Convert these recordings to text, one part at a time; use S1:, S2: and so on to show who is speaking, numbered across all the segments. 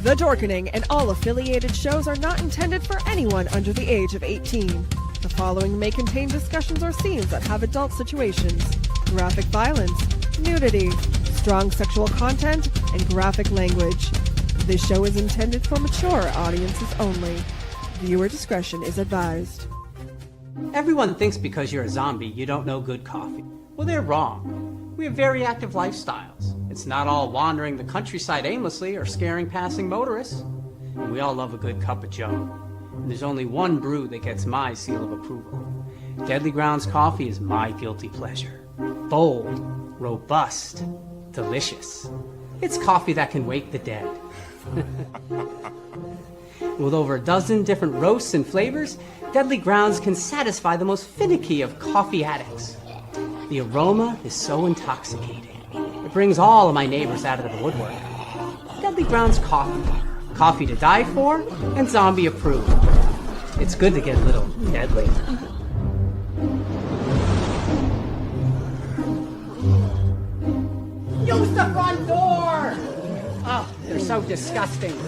S1: The Dorkening and all affiliated shows are not intended for anyone under the age of 18. The following may contain discussions or scenes that have adult situations, graphic violence, nudity, strong sexual content, and graphic language. This show is intended for mature audiences only. Viewer discretion is advised.
S2: Everyone thinks because you're a zombie, you don't know good coffee. Well, they're wrong. We have very active lifestyles. It's not all wandering the countryside aimlessly or scaring passing motorists. And we all love a good cup of joe. And there's only one brew that gets my seal of approval. Deadly Grounds coffee is my guilty pleasure. Bold, robust, delicious. It's coffee that can wake the dead. With over a dozen different roasts and flavors, Deadly Grounds can satisfy the most finicky of coffee addicts. The aroma is so intoxicating. It brings all of my neighbors out of the woodwork. Deadly Grounds coffee. Coffee to die for and zombie approved. It's good to get a little deadly. Use the front door! Oh, they're so disgusting.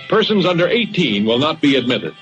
S3: Persons under 18 will not be admitted.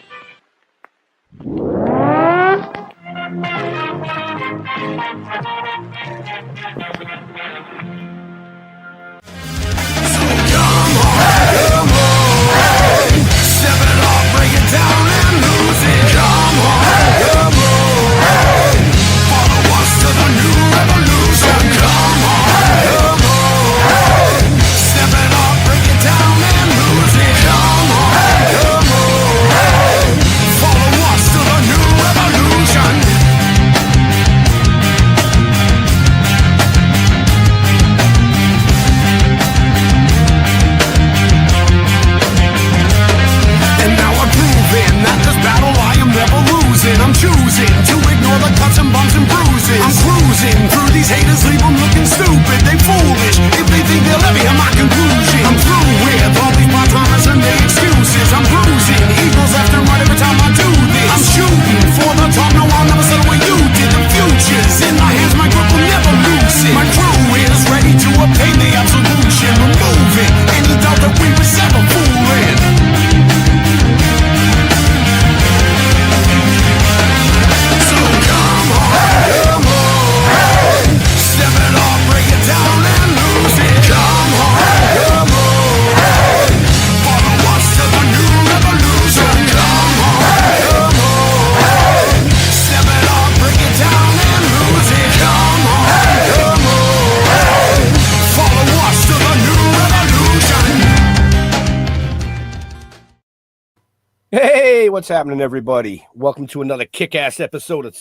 S4: What's happening, everybody? Welcome to another kick-ass episode of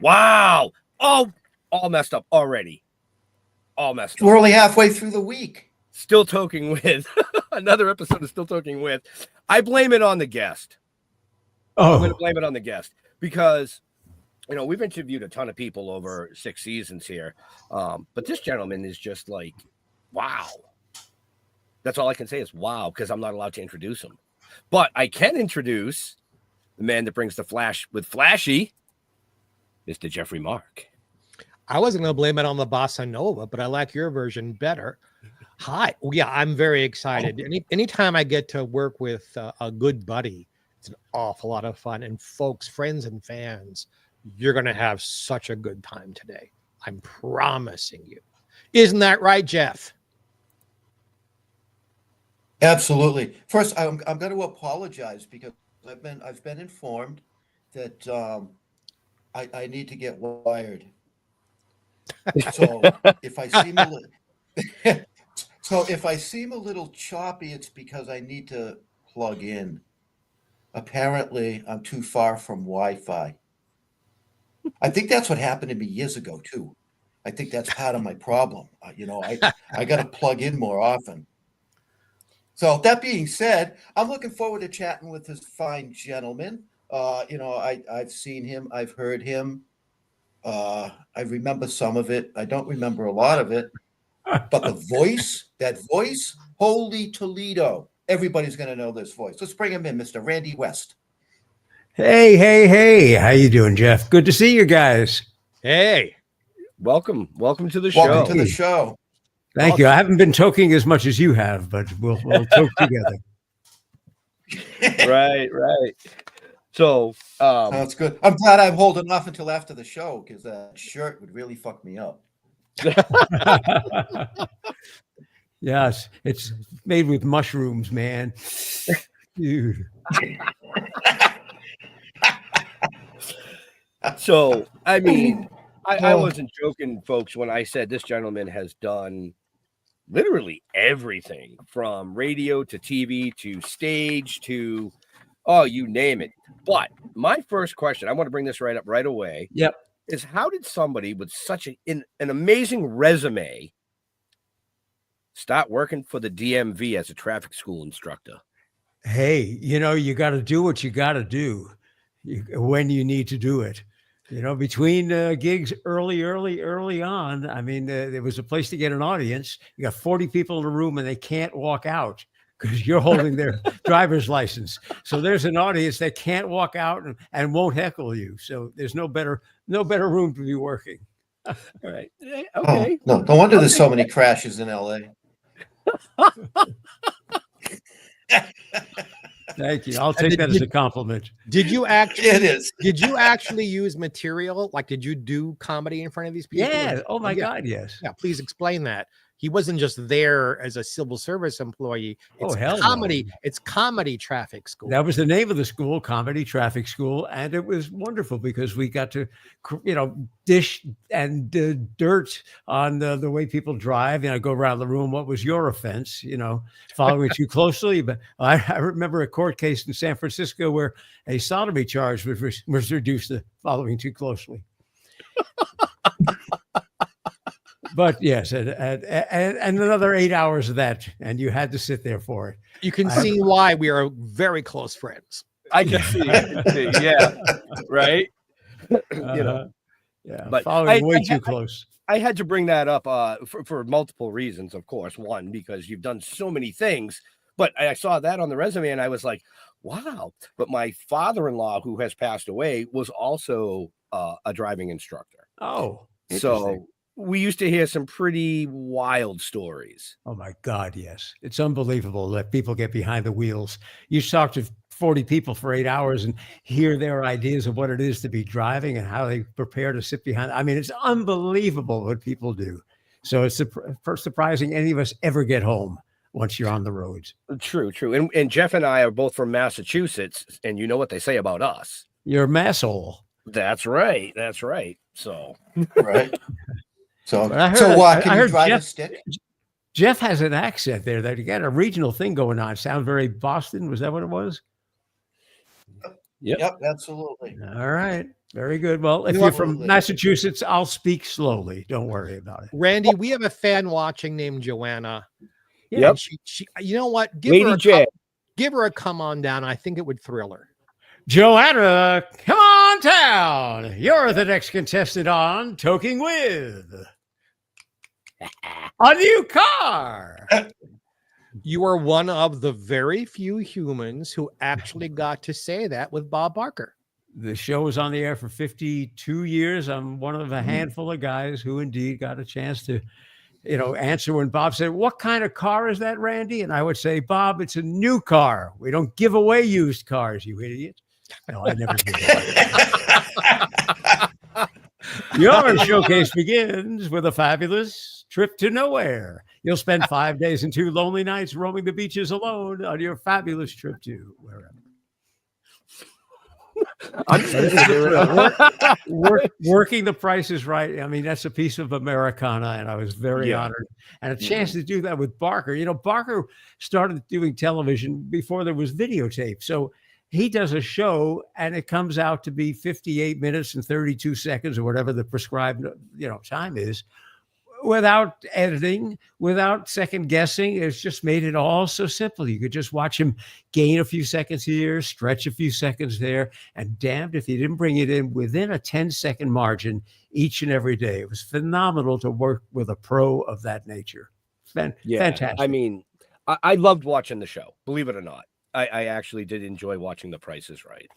S4: Wow! Oh, all messed up already. All messed up.
S5: We're only halfway through the week.
S4: Still Toking with. Another episode of Still Toking with. I blame it on the guest. I'm going to blame it on the guest because, you know, we've interviewed a ton of people over 6 seasons here. But this gentleman is just like, wow. That's all I can say is wow, because I'm not allowed to introduce him. But I can introduce the man that brings the flash with Flashy, Mr. Jeffrey Mark.
S6: I wasn't going to blame it on the bossa nova, but I like your version better. Hi. Yeah, I'm very excited. Anytime I get to work with a good buddy, it's an awful lot of fun. And folks, friends and fans, you're going to have such a good time today. I'm promising you. Isn't that right, Jeff?
S5: Absolutely. First, I'm going to apologize because I've been informed that I need to get wired. So if I seem a little choppy, it's because I need to plug in. Apparently, I'm too far from Wi-Fi. I think that's what happened to me years ago too. I think that's part of my problem. I got to plug in more often. So that being said, I'm looking forward to chatting with this fine gentleman. I've seen him, I've heard him. I remember some of it. I don't remember a lot of it. But that voice, holy Toledo. everybody's going to know this voice. Let's bring him in, Mr. Randy West.
S7: Hey. How you doing, Jeff? Good to see you guys.
S4: Hey, welcome to the
S5: Welcome
S4: show.
S5: to the show.
S7: Thank you. I haven't been toking as much as you have, but we'll toke together.
S4: Right. So
S5: That's good. I'm glad I'm holding off until after the show because that shirt would really fuck me up.
S7: Yes, it's made with mushrooms, man. Dude.
S4: So, I mean, I wasn't joking, folks, when I said this gentleman has done literally everything from radio to TV to stage to, you name it. But my first question, I want to bring this right up right away.
S7: Yep.
S4: Is how did somebody with such an amazing resume start working for the DMV as a traffic school instructor?
S7: Hey, you got to do what you got to do when you need to do it. Between gigs early on, I mean, there was a place to get an audience. You got 40 people in a room and they can't walk out because you're holding their driver's license. So there's an audience that can't walk out and won't heckle you. So there's no better room to be working.
S4: All right. Okay.
S5: Oh, no wonder there's so many crashes in LA.
S7: Thank you. I'll take that as a compliment.
S6: Did you actually?
S5: It is.
S6: Did you actually use material? Like, did you do comedy in front of these people?
S7: Yeah. Oh my God. Yes.
S6: Yeah. Please explain that. He wasn't just there as a civil service employee. It's
S7: hell
S6: comedy.
S7: no.
S6: It's comedy traffic school.
S7: That was the name of the school, Comedy Traffic School, and it was wonderful because we got to, dish and dirt on the way people drive. Go around the room. What was your offense? Following too closely. But I remember a court case in San Francisco where a sodomy charge was reduced to following too closely. But yes, and another 8 hours of that, and you had to sit there for it.
S6: You can see why we are very close friends.
S4: I can see it. Yeah. Right.
S7: Yeah,
S4: but
S7: following way too close.
S4: I had to bring that up for multiple reasons, of course. One, because you've done so many things, but I saw that on the resume and I was like, wow. But my father-in-law, who has passed away, was also a driving instructor.
S7: Oh,
S4: so we used to hear some pretty wild stories.
S7: Oh my God, yes. It's unbelievable that people get behind the wheels. You talk to 40 people for 8 hours and hear their ideas of what it is to be driving and how they prepare to sit behind. I mean, it's unbelievable what people do. So it's surprising any of us ever get home once you're on the roads.
S4: True. And Jeff and I are both from Massachusetts, and you know what they say about us.
S7: You're a masshole.
S4: That's right. So
S5: right. So
S7: I
S5: can you drive
S7: Jeff,
S5: a stick?
S7: Jeff has an accent there that you got a regional thing going on. Sounds very Boston. Was that what it was?
S5: Yep, absolutely.
S7: All right. Very good. Well, if you're from Massachusetts, I'll speak slowly. Don't worry about it.
S6: Randy, we have a fan watching named Joanna.
S4: Yep.
S6: She you know what? Give her a come on down. I think it would thrill her.
S7: Joanna, come on down. You're the next contestant on Toking with a new car.
S6: You are one of the very few humans who actually got to say that with Bob Barker.
S7: The show was on the air for 52 years. I'm one of a handful of guys who indeed got a chance to, answer when Bob said, "What kind of car is that, Randy?" And I would say, "Bob, it's a new car. We don't give away used cars, you idiot." No, I never did. Your showcase begins with a fabulous trip to nowhere. You'll spend 5 days and 2 lonely nights roaming the beaches alone on your fabulous trip to wherever. Working the Price is Right. I mean, that's a piece of Americana, and I was very honored. And a chance to do that with Barker. Barker started doing television before there was videotape. So he does a show and it comes out to be 58 minutes and 32 seconds or whatever the prescribed, time is, without editing, without second guessing. It's just made it all so simple. You could just watch him gain a few seconds here, stretch a few seconds there, and damned if he didn't bring it in within a 10-second margin each and every day. It was phenomenal to work with a pro of that nature. Fantastic.
S4: I mean, I loved watching the show. Believe it or not, I actually did enjoy watching The Price is Right.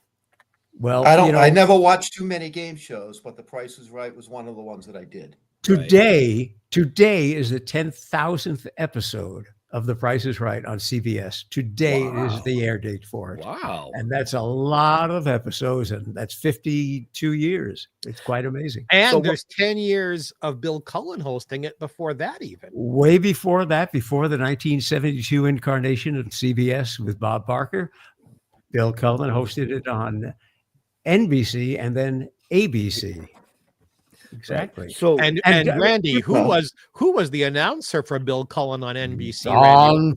S7: Well,
S5: I never watched too many game shows, but The Price is Right was one of the ones that I did.
S7: today is the 10,000th episode of The Price is Right on CBS. Today is the air date for it.
S4: Wow.
S7: And that's a lot of episodes, and that's 52 years. It's quite amazing.
S6: And there's 10 years of Bill Cullen hosting it before that, even.
S7: Way before that, before the 1972 incarnation of CBS with Bob Barker, Bill Cullen hosted it on NBC and then ABC. Exactly.
S4: So
S6: And Randy, who was the announcer for Bill Cullen on NBC?
S7: Don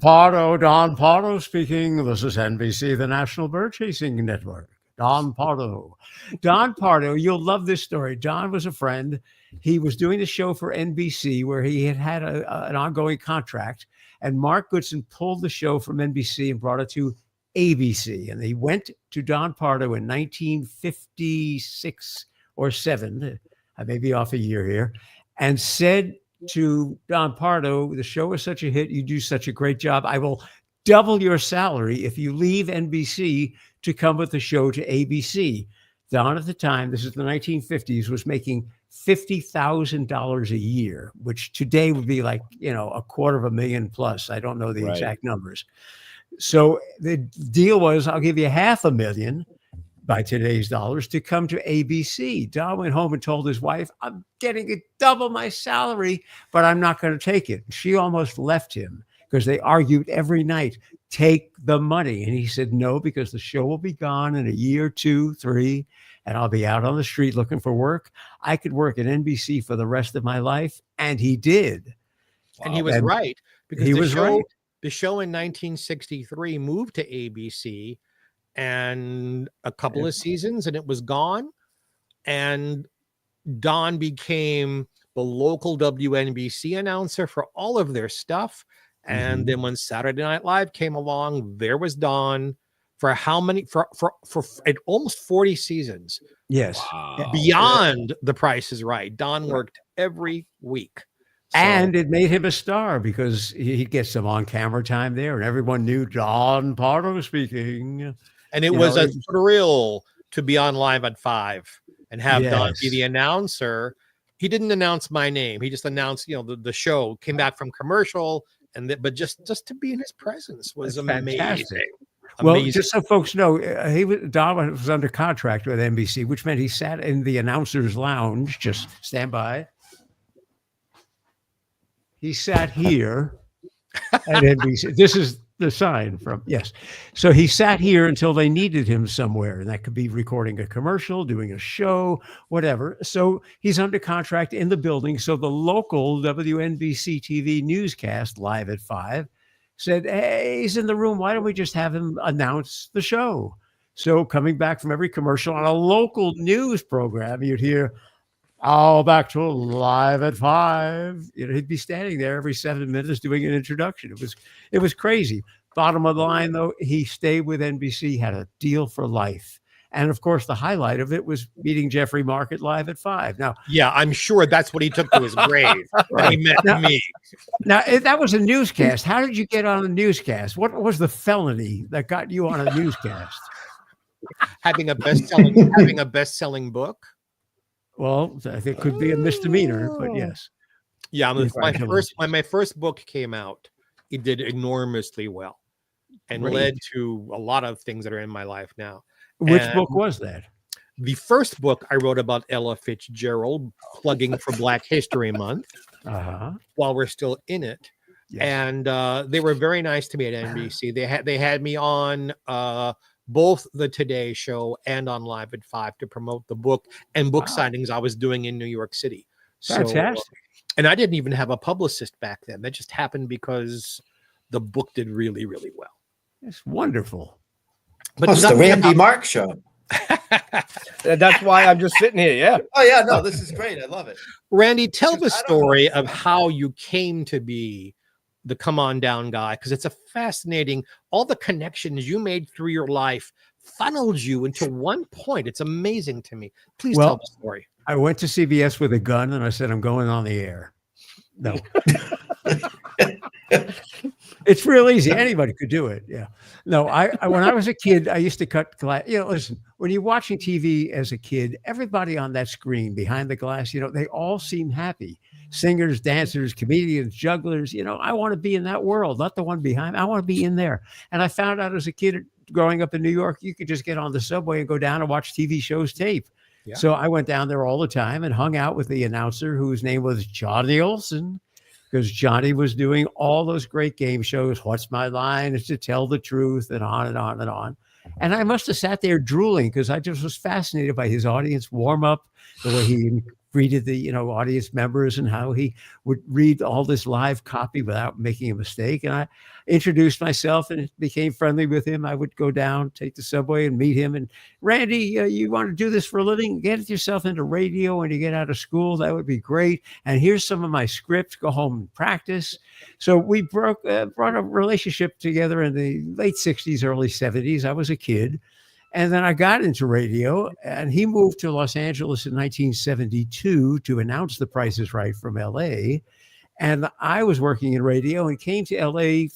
S7: Pardo speaking. This is NBC, the National Bird Chasing Network. Don Pardo, you'll love this story. Don was a friend. He was doing the show for NBC where he had an ongoing contract, and Mark Goodson pulled the show from NBC and brought it to ABC. And he went to Don Pardo in 1956 or 7. I may be off a year here, and said to Don Pardo, the show is such a hit, you do such a great job, I will double your salary if you leave NBC to come with the show to ABC. Don at the time, this is the 1950s, was making $50,000 a year, which today would be like, $250,000 plus. I don't know the exact numbers. So the deal was, I'll give you $500,000 by today's dollars to come to ABC. Don went home and told his wife, I'm getting double my salary, but I'm not going to take it. She almost left him because they argued every night, take the money. And he said, no, because the show will be gone in a year, 2, 3, and I'll be out on the street looking for work. I could work at NBC for the rest of my life. And he did.
S6: And he was right. Because
S7: he was right.
S6: The show in 1963 moved to ABC and a couple of seasons, and it was gone. And Don became the local WNBC announcer for all of their stuff. And then when Saturday Night Live came along, there was Don for how many? For almost 40 seasons.
S7: Yes.
S4: Wow.
S6: Beyond The Price is Right. Don worked every week.
S7: And it made him a star because he gets some on-camera time there, and everyone knew Don Pardo speaking.
S6: And it was a thrill to be on Live at 5 and have Don be the announcer. He didn't announce my name. He just announced, the show came back from commercial, but just to be in his presence was amazing.
S7: Fantastic. Well, just so folks know, Don was under contract with NBC, which meant he sat in the announcer's lounge. Just stand by. He sat here at NBC. This is the sign from, yes. So he sat here until they needed him somewhere. And that could be recording a commercial, doing a show, whatever. So he's under contract in the building. So the local WNBC TV newscast, Live at 5, said, hey, he's in the room. Why don't we just have him announce the show? So coming back from every commercial on a local news program, you'd hear, back to Live at 5. He'd be standing there every 7 minutes doing an introduction. It was crazy. Bottom of the line, though, he stayed with NBC, had a deal for life. And of course, the highlight of it was meeting Jeffrey Mark at Live at 5. Now,
S6: yeah, I'm sure that's what he took to his grave. When he met me.
S7: Now, that was a newscast. How did you get on a newscast? What was the felony that got you on a newscast?
S6: Having a best-selling book.
S7: Well, I think it could be a misdemeanor, but yes.
S6: Yeah, when my first book came out, it did enormously well and led to a lot of things that are in my life now.
S7: Which book was that?
S6: The first book I wrote about Ella Fitzgerald, plugging for Black History Month, while we're still in it. Yes. And they were very nice to me at NBC. They had me on both the Today Show and on Live at 5 to promote the book and book signings I was doing in New York City.
S7: Fantastic.
S6: And I didn't even have a publicist back then. That just happened because the book did really, really well.
S7: It's wonderful.
S5: But it's the Randy Mark show.
S4: That's why I'm just sitting here. Yeah.
S5: Oh, yeah. No, this is great. I love it.
S6: Randy, tell the story of how you came to be the come on down guy, because it's a fascinating, all the connections you made through your life funneled you into one point. It's amazing to me. Please tell the story.
S7: I went to CBS with a gun and I said, I'm going on the air. No. It's real easy. Anybody could do it. Yeah. No, I when I was a kid, I used to cut glass. Listen, when you're watching TV as a kid, everybody on that screen behind the glass, they all seem happy. Singers, dancers, comedians, jugglers. I want to be in that world, not the one behind. I want to be in there. And I found out as a kid growing up in New York, you could just get on the subway and go down and watch TV shows tape. Yeah. So I went down there all the time and hung out with the announcer whose name was Johnny Olson, because Johnny was doing all those great game shows. What's My Line? Is to Tell the Truth, and on and on and on. And I must have sat there drooling because I just was fascinated by his audience warm up, the way he greeted the audience members and how he would read all this live copy without making a mistake. And I introduced myself and became friendly with him. I would go down, take the subway and meet him. And Randy, you want to do this for a living? Get yourself into radio when you get out of school. That would be great. And here's some of my scripts. Go home and practice. So we brought a relationship together in the late 60s, early 70s. I was a kid. And then I got into radio, and he moved to Los Angeles in 1972 to announce The Price is Right from LA. And I was working in radio and came to LA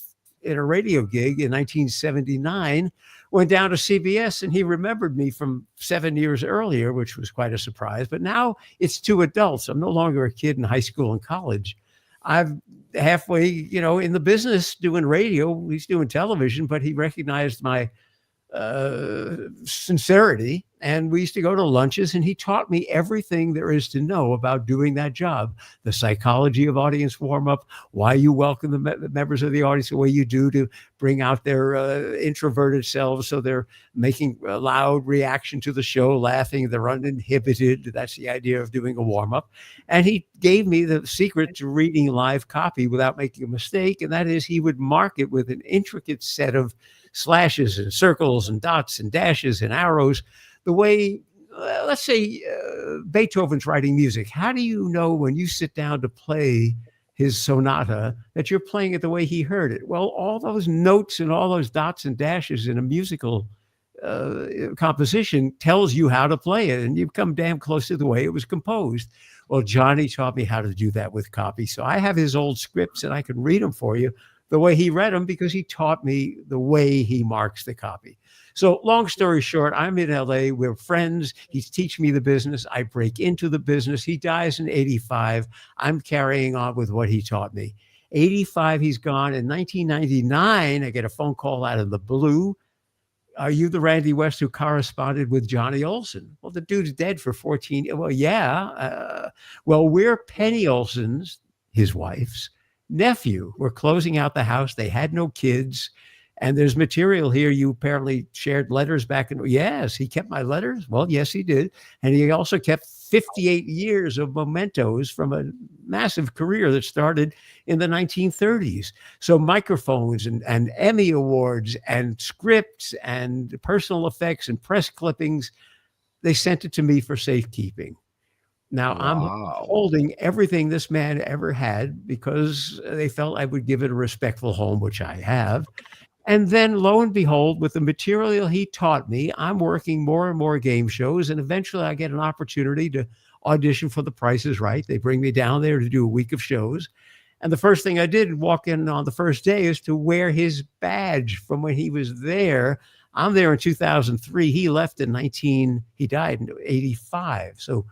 S7: in a radio gig in 1979, went down to CBS, and he remembered me from 7 years earlier, which was quite a surprise. But now it's two adults. I'm no longer a kid in high school and college. I'm halfway, in the business doing radio. He's doing television, but he recognized my sincerity, and we used to go to lunches, and he taught me everything there is to know about doing that job. The psychology of audience warm-up, why you welcome the members of the audience the way you do to bring out their introverted selves so they're making a loud reaction to the show, laughing, they're uninhibited. That's the idea of doing a warm-up. And he gave me the secret to reading live copy without making a mistake, and that is he would mark it with an intricate set of slashes and circles and dots and dashes and arrows, the way, let's say, Beethoven's writing music. How do you know when you sit down to play his sonata that you're playing it the way he heard it? Well, all those notes and all those dots and dashes in a musical composition tells you how to play it, and you come damn close to the way it was composed. Well, Johnny taught me how to do that with copy. So I have his old scripts, and I can read them for you the way he read them because he taught me the way he marks the copy. So long story short, I'm in LA. We're friends. He's teaching me the business. I break into the business. He dies in 85. I'm carrying on with what he taught me. 85, he's gone. In 1999, I get a phone call out of the blue. Are you the Randy West who corresponded with Johnny Olson? Well, the dude's dead for 14 years. Well, yeah. Well, we're Penny Olson's, his wife's, nephew. We're closing out the house. They had no kids. And there's material here. You apparently shared letters back in. Yes, he kept my letters. Well, yes, he did. And he also kept 58 years of mementos from a massive career that started in the 1930s. So microphones and Emmy Awards and scripts and personal effects and press clippings, they sent it to me for safekeeping. Now, I'm holding everything this man ever had because they felt I would give it a respectful home, which I have. And then, lo and behold, with the material he taught me, I'm working more and more game shows, and eventually I get an opportunity to audition for The Price is Right. They bring me down there to do a week of shows. And the first thing I did, walk in on the first day, is to wear his badge from when he was there. I'm there in 2003. He left he died in 85. So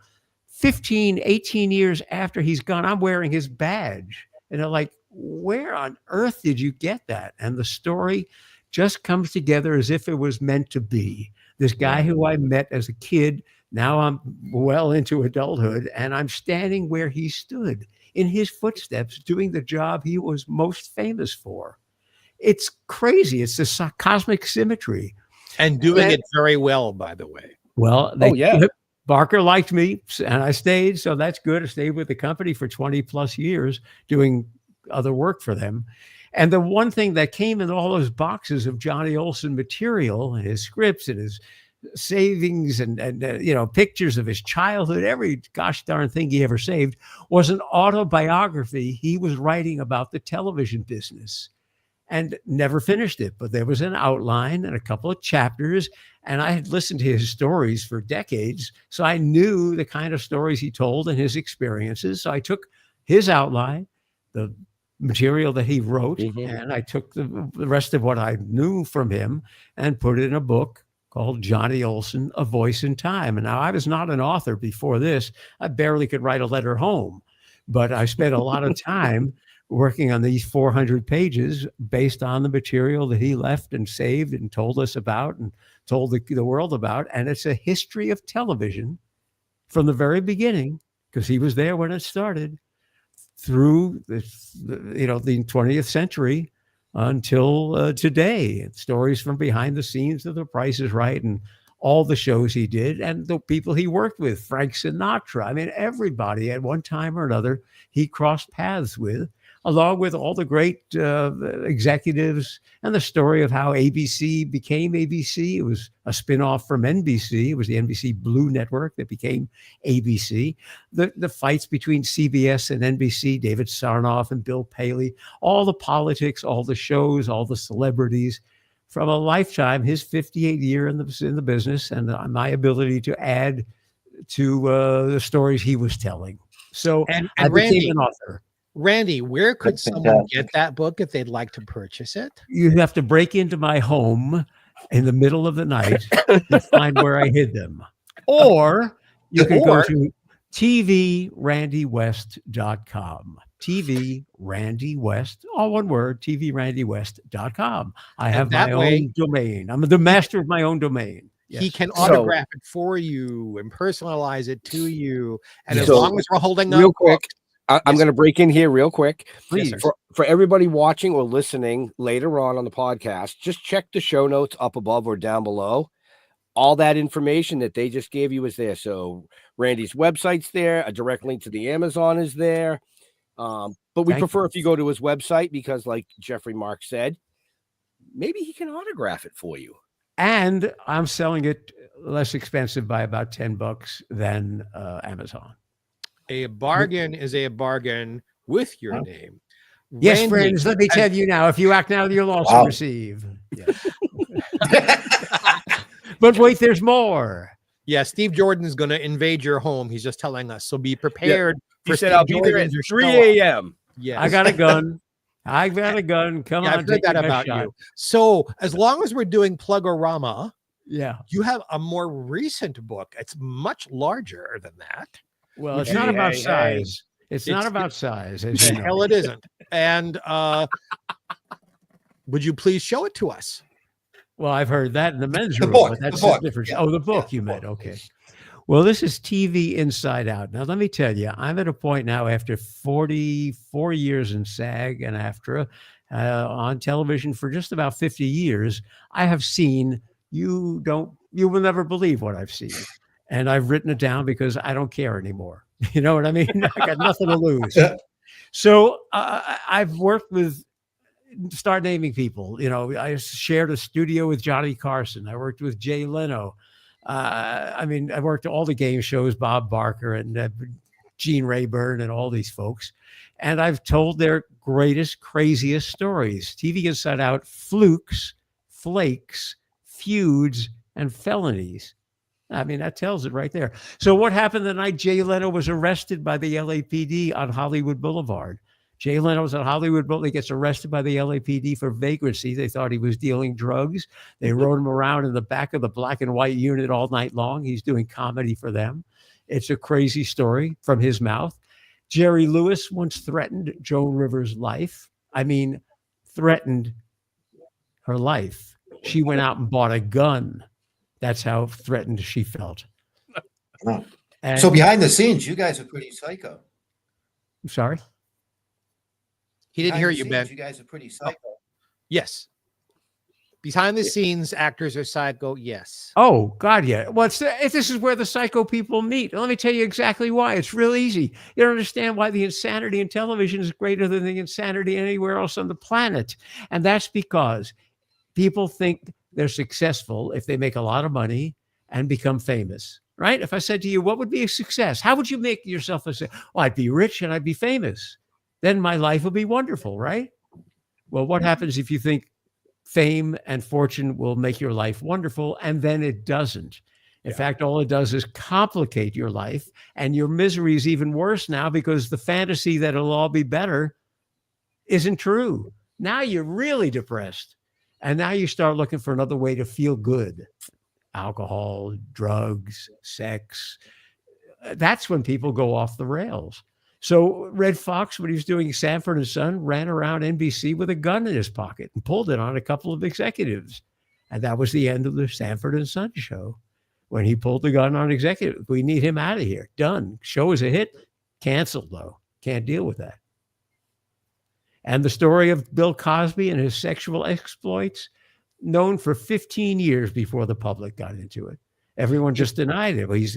S7: 15, 18 years after he's gone, I'm wearing his badge. And they're like, where on earth did you get that? And the story just comes together as if it was meant to be. This guy who I met as a kid, now I'm well into adulthood, and I'm standing where he stood in his footsteps, doing the job he was most famous for. It's crazy. It's this cosmic symmetry.
S6: And doing it very well, by the way.
S7: Well, Barker liked me, and I stayed, so that's good. I stayed with the company for 20 plus years doing other work for them. And the one thing that came in all those boxes of Johnny Olson material and his scripts and his savings and pictures of his childhood, every gosh darn thing he ever saved, was an autobiography he was writing about the television business. And never finished it, but there was an outline and a couple of chapters, and I had listened to his stories for decades, so I knew the kind of stories he told and his experiences. So I took his outline, the material that he wrote, and I took the rest of what I knew from him and put it in a book called Johnny Olson, A Voice in Time. And now I was not an author before this. I barely could write a letter home, but I spent a lot of time working on these 400 pages based on the material that he left and saved and told us about and told the world about. And it's a history of television from the very beginning, because he was there when it started, through the 20th century until today. Stories from behind the scenes of The Price is Right and all the shows he did, and the people he worked with, Frank Sinatra. I mean, everybody at one time or another he crossed paths with, along with all the great executives, and the story of how ABC became ABC. It was a spinoff from NBC. It was the NBC Blue Network that became ABC. The fights between CBS and NBC, David Sarnoff and Bill Paley, all the politics, all the shows, all the celebrities, from a lifetime, his 58 year in the business, and my ability to add to the stories he was telling. So
S6: And
S7: I
S6: Randy,
S7: became an author.
S6: Randy, where could
S5: That's
S6: someone
S5: fantastic.
S6: get that book if they'd like to purchase it?
S7: You have to break into my home in the middle of the night to find where I hid them. Or you can go to tvrandywest.com. tvrandywest, all one word, tvrandywest.com. I have
S6: that
S7: my
S6: way-
S7: own domain. I'm the master of my own domain.
S6: He
S7: Yes.
S6: can
S4: So-
S6: autograph it for you and personalize it to you. And as
S4: So,
S6: long as we're holding
S4: real
S6: up
S4: quick, I'm
S6: Yes.
S4: going to break in here real quick.
S7: Please.
S6: sir.
S4: For everybody watching or listening later on the podcast, just check the show notes up above or down below. All that information that they just gave you is there. So Randy's website's there. A direct link to the Amazon is there. But we
S7: Thank
S4: prefer
S7: you.
S4: if you go to his website, because like Jeffrey Mark said, maybe he can autograph it for you.
S7: And I'm selling it less expensive by about $10 than Amazon.
S6: a bargain is a bargain with your name.
S7: Yes,
S6: Randy,
S7: friends, let me tell you now, if you act now, you'll also
S5: Wow.
S7: receive. Yes. But wait, there's more.
S6: Yeah, Steve Jordan is going to invade your home. He's just telling us. So be prepared
S4: He
S6: for
S4: said,
S6: Steve
S4: I'll be there at
S6: Jordan to
S4: 3
S6: show up.
S4: a.m.
S6: Yes.
S7: I got a gun. I got a gun. Come
S6: Yeah,
S7: on,
S6: I've heard
S7: take
S6: that
S7: your best
S6: about
S7: shot.
S6: you. So as long as we're doing Plugorama,
S7: Yeah.
S6: you have a more recent book. It's much larger than that.
S7: Well, it's
S4: Hey,
S7: not about
S4: hey, hey.
S7: size. It's not
S6: It's-
S7: about size. As
S6: The
S7: you know.
S6: hell it isn't. And would you please show it to us?
S7: Well, I've heard that in the men's
S5: The
S7: room,
S5: book,
S7: but that's
S5: the book.
S7: different.
S5: Yeah,
S7: Oh, the book
S5: yeah,
S7: you
S5: the
S7: meant.
S5: book,
S7: Okay.
S5: yes.
S7: Well, this is TV Inside Out. Now, let me tell you, I'm at a point now after 44 years in SAG and after on television for just about 50 years, I have seen, you will never believe what I've seen. And I've written it down because I don't care anymore. You know what I mean? I got nothing to lose. So I've worked with, start naming people. You know, I shared a studio with Johnny Carson. I worked with Jay Leno. I mean, I worked all the game shows, Bob Barker and Gene Rayburn and all these folks. And I've told their greatest, craziest stories. TV Inside Out, flukes, flakes, feuds, and felonies. I mean, that tells it right there. So what happened the night Jay Leno was arrested by the LAPD on Hollywood Boulevard? Jay Leno was on Hollywood Boulevard. He gets arrested by the LAPD for vagrancy. They thought he was dealing drugs. They rode him around in the back of the black and white unit all night long. He's doing comedy for them. It's a crazy story from his mouth. Jerry Lewis once threatened Joan Rivers' life. I mean, threatened her life. She went out and bought a gun. That's how threatened she felt.
S5: Wow.
S7: And,
S5: So behind the scenes, you guys are pretty psycho.
S7: I'm sorry.
S6: He didn't
S5: Behind
S6: hear
S5: the
S6: you,
S5: scenes,
S6: Ben.
S5: You guys are pretty psycho.
S6: Yes. Behind the scenes, actors are psycho. Yes.
S7: Oh, God, yeah. Well, this is where the psycho people meet. Let me tell you exactly why. It's real easy. You don't understand why the insanity in television is greater than the insanity anywhere else on the planet. And that's because people think they're successful if they make a lot of money and become famous, right? If I said to you, what would be a success? How would you make yourself a success? Well, I'd be rich and I'd be famous. Then my life will be wonderful, right? Well, what happens if you think fame and fortune will make your life wonderful, and then it doesn't? In fact, all it does is complicate your life, and your misery is even worse now because the fantasy that it'll all be better isn't true. Now you're really depressed. And now you start looking for another way to feel good. Alcohol, drugs, sex. That's when people go off the rails. So Red Fox, when he was doing Sanford and Son, ran around NBC with a gun in his pocket and pulled it on a couple of executives. And that was the end of the Sanford and Son show. When he pulled the gun on executive, we need him out of here. Done. Show is a hit. Canceled, though. Can't deal with that. And the story of Bill Cosby and his sexual exploits, known for 15 years before the public got into it. Everyone just denied it. Well, he's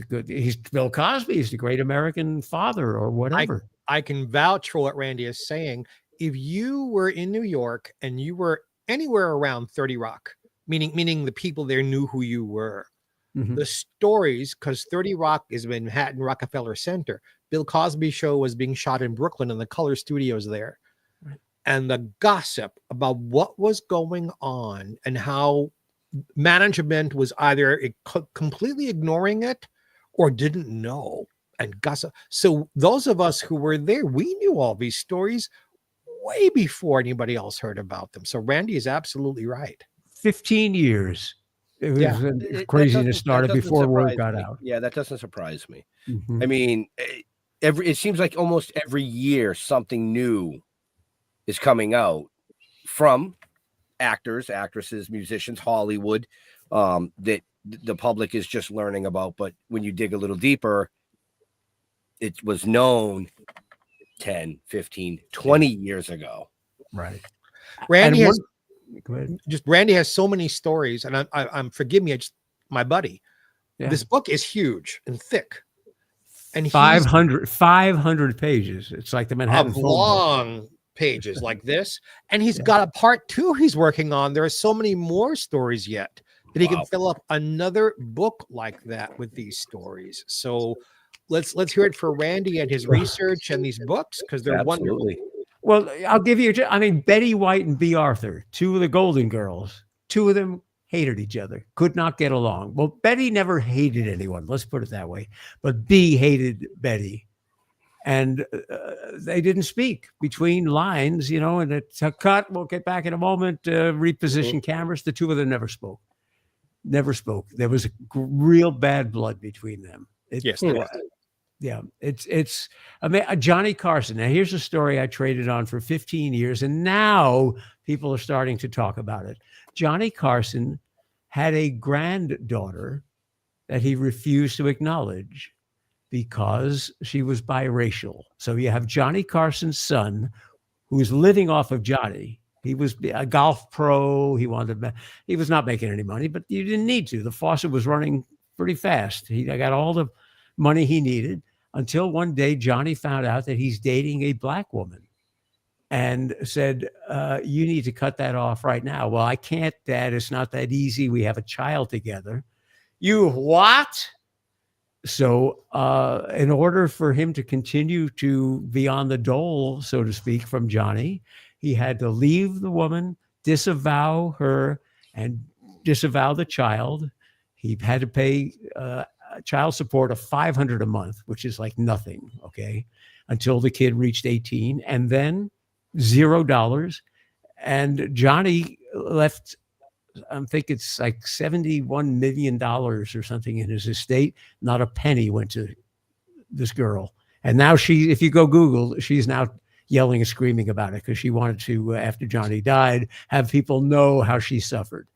S7: Bill Cosby. He's the great American father or whatever.
S6: I can vouch for what Randy is saying. If you were in New York and you were anywhere around 30 Rock, meaning the people there knew who you were, the stories, because 30 Rock is Manhattan Rockefeller Center. Bill Cosby show was being shot in Brooklyn in the Color Studios there. Right. And the gossip about what was going on and how management was either completely ignoring it or didn't know and gossip. So those of us who were there, we knew all these stories way before anybody else heard about them. So Randy is absolutely right.
S7: 15 years. It was craziness started before word got out.
S4: Yeah, that doesn't surprise me. I mean, it seems like almost every year something new is coming out from actors, actresses, musicians, Hollywood, that the public is just learning about. But when you dig a little deeper, it was known 10, 15, 20 years ago.
S7: Right.
S6: Randy has so many stories, and I'm forgive me, my buddy. Yeah. This book is huge and thick, and
S7: 500 pages. It's like the Manhattan
S6: long pages like this, and he's got a part 2 he's working on. There are so many more stories yet that he can fill up another book like that with these stories. So let's hear it for Randy and his research and these books, because they're wonderful.
S7: Well, I'll give you, Betty White and B. Arthur, 2 of the Golden Girls, 2 of them hated each other, could not get along. Well, Betty never hated anyone, let's put it that way. But B hated Betty. And they didn't speak between lines, and it's a cut. We'll get back in a moment, reposition cameras. The 2 of them never spoke. Never spoke. There was real bad blood between them.
S6: Yes, there was.
S7: Yeah, it's Johnny Carson. Now, here's a story I traded on for 15 years, and now people are starting to talk about it. Johnny Carson had a granddaughter that he refused to acknowledge because she was biracial. So you have Johnny Carson's son, who was living off of Johnny. He was a golf pro. He was not making any money, but you didn't need to. The faucet was running pretty fast. He got all the money he needed until one day Johnny found out that he's dating a black woman and said, you need to cut that off right now. Well, I can't, Dad. It's not that easy. We have a child together. You what? So in order for him to continue to be on the dole, so to speak, from Johnny, he had to leave the woman, disavow her, and disavow the child. He had to pay child support of $500 a month, which is like nothing, okay, until the kid reached 18, and then $0. And Johnny left, I think it's like $71 million or something in his estate. Not a penny went to this girl. And now if you go Google, she's now yelling and screaming about it because she wanted to, after Johnny died, have people know how she suffered.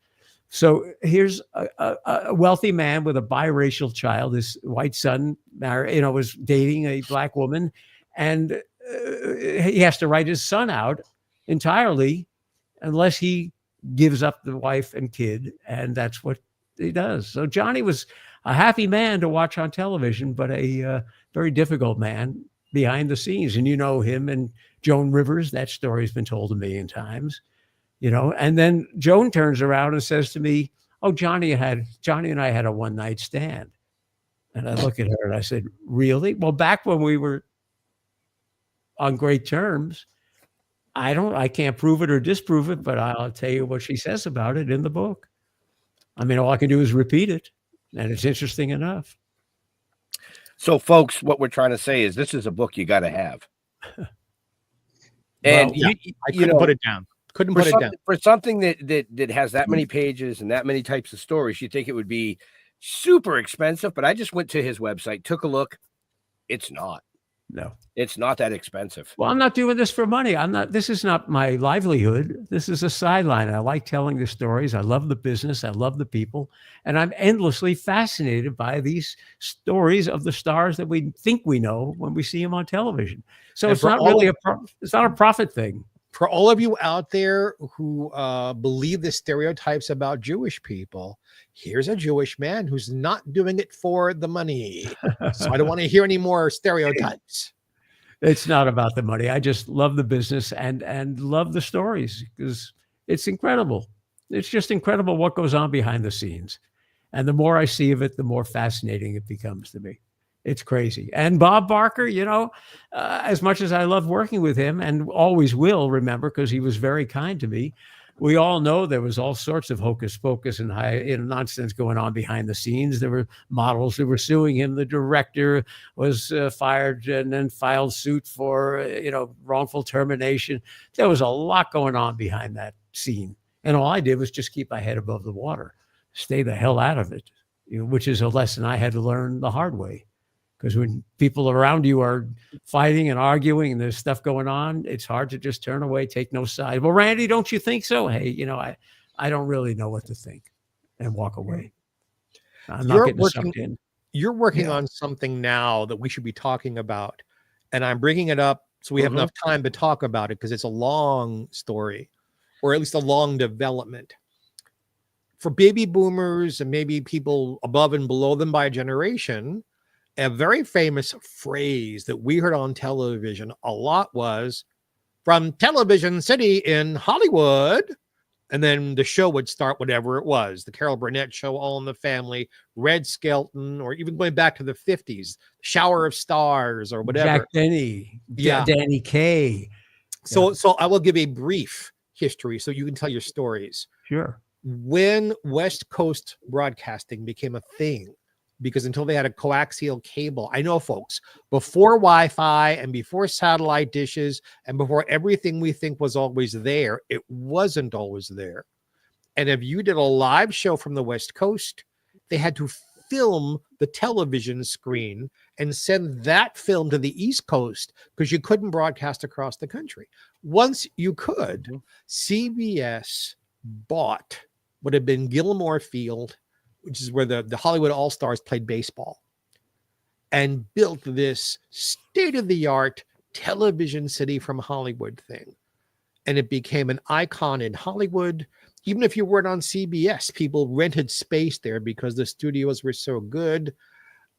S7: So here's a wealthy man with a biracial child. His white son was dating a black woman, and he has to write his son out entirely unless he gives up the wife and kid, and that's what he does. So Johnny was a happy man to watch on television, but a very difficult man behind the scenes. And him and Joan Rivers, that story's been told a million times. And then Joan turns around and says to me, oh, Johnny and I had a one-night stand. And I look at her and I said, really? Well, back when we were on great terms, I can't prove it or disprove it, but I'll tell you what she says about it in the book. I mean, all I can do is repeat it, and it's interesting enough.
S4: So, folks, what we're trying to say is this is a book you got to have. And
S7: Well,
S6: Yeah, I couldn't put it down. Couldn't put it down.
S4: for something that has that many pages and that many types of stories, you think it would be super expensive. But I just went to his website, took a look. It's not.
S7: no.
S4: It's not that expensive.
S7: Well, I'm not doing this for money. This is not my livelihood. This is a sideline. I like telling the stories. I love the business. I love the people. And I'm endlessly fascinated by these stories of the stars that we think we know when we see them on television. So
S6: And
S7: it's
S6: for
S7: not
S6: all
S7: really
S6: of-
S7: it's not a profit thing.
S6: For all of you out there who believe the stereotypes about Jewish people, here's a Jewish man who's not doing it for the money. So I don't want to hear any more stereotypes.
S7: It's not about the money. I just love the business and love the stories because it's incredible. It's just incredible what goes on behind the scenes. And the more I see of it, the more fascinating it becomes to me. It's crazy. And Bob Barker, as much as I love working with him and always will remember because he was very kind to me, we all know there was all sorts of hocus pocus and nonsense going on behind the scenes. There were models who were suing him. The director was fired and then filed suit for, wrongful termination. There was a lot going on behind that scene. And all I did was just keep my head above the water, stay the hell out of it, which is a lesson I had to learn the hard way. Because when people around you are fighting and arguing and there's stuff going on, it's hard to just turn away, take no side. Well, Randy, don't you think so? Hey, I don't really know what to think and walk away. I'm not getting sucked in.
S6: You're working on something now that we should be talking about. And I'm bringing it up so we have enough time to talk about it because it's a long story, or at least a long development. For baby boomers and maybe people above and below them by generation, a very famous phrase that we heard on television a lot was from Television City in Hollywood. And then the show would start whatever it was. The Carol Burnett show, All in the Family, Red Skelton, or even going back to the 50s, Shower of Stars or whatever.
S7: Jack Benny,
S6: Yeah.
S7: Danny Kaye.
S6: So I will give a brief history so you can tell your stories.
S7: Sure.
S6: When West Coast broadcasting became a thing, because until they had a coaxial cable, I know, folks, before Wi-Fi and before satellite dishes and before everything we think was always there, it wasn't always there. And if you did a live show from the West Coast, they had to film the television screen and send that film to the East Coast because you couldn't broadcast across the country. Once you could, CBS bought what had been Gilmore Field, which is where the Hollywood All-Stars played baseball, and built this state-of-the-art Television City from Hollywood thing. And it became an icon in Hollywood. Even if you weren't on CBS, people rented space there because the studios were so good.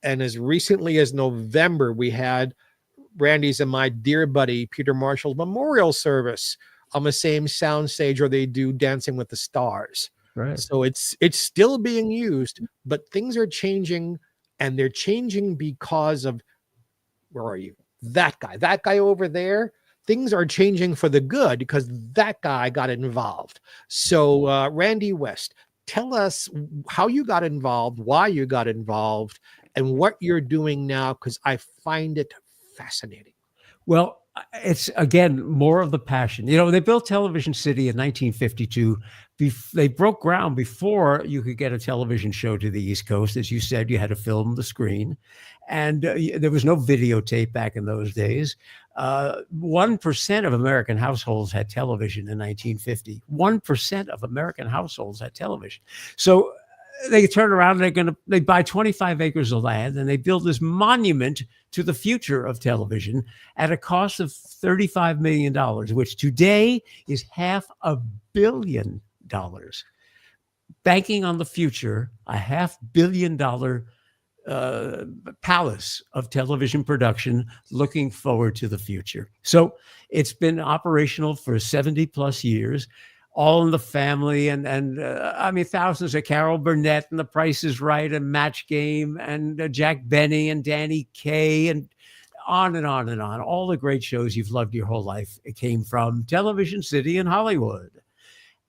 S6: And as recently as November, we had Randy's and my dear buddy Peter Marshall's memorial service on the same soundstage where they do Dancing with the Stars.
S7: Right.
S6: So it's still being used, but things are changing, and they're changing because of, where are you? That guy over there. Things are changing for the good because that guy got involved. So Randy West, tell us how you got involved, why you got involved, and what you're doing now, because I find it fascinating.
S7: Well, it's, again, more of the passion. They built Television City in 1952. They broke ground before you could get a television show to the East Coast. As you said, you had to film the screen. And there was no videotape back in those days. 1% of American households had television in 1950. 1% of American households had television. So they turn around and they buy 25 acres of land and they build this monument to the future of television at a cost of $35 million, which today is $500 million. Banking on the future, a $500 million palace of television production, looking forward to the future. So it's been operational for 70 plus years. All in the Family, and I mean, thousands of Carol Burnett and The Price is Right and Match Game and Jack Benny and Danny Kaye and on and on and on. All the great shows you've loved your whole life. It came from Television City in Hollywood.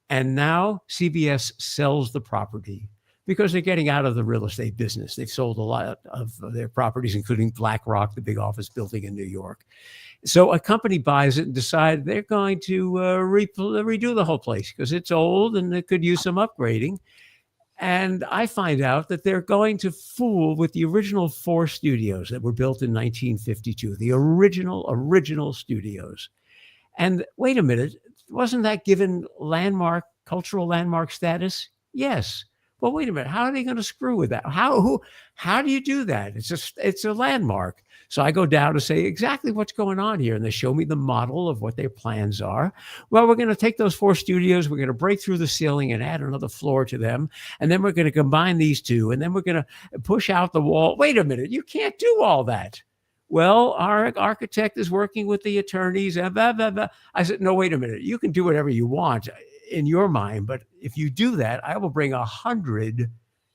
S7: And now CBS sells the property because they're getting out of the real estate business. They've sold a lot of their properties, including BlackRock, the big office building in New York. So a company buys it and decides they're going to redo the whole place because it's old and it could use some upgrading. And I find out that they're going to fool with the original 4 studios that were built in 1952, the original studios. And wait a minute, wasn't that given cultural landmark status? Yes. Well, wait a minute. How are they going to screw with that? How do you do that? It's a landmark. So I go down to say exactly what's going on here. And they show me the model of what their plans are. Well, we're going to take those 4 studios. We're going to break through the ceiling and add another floor to them. And then we're going to combine these 2. And then we're going to push out the wall. Wait a minute. You can't do all that. Well, our architect is working with the attorneys. And blah, blah, blah. I said, no, wait a minute. You can do whatever you want in your mind. But if you do that, I will bring 100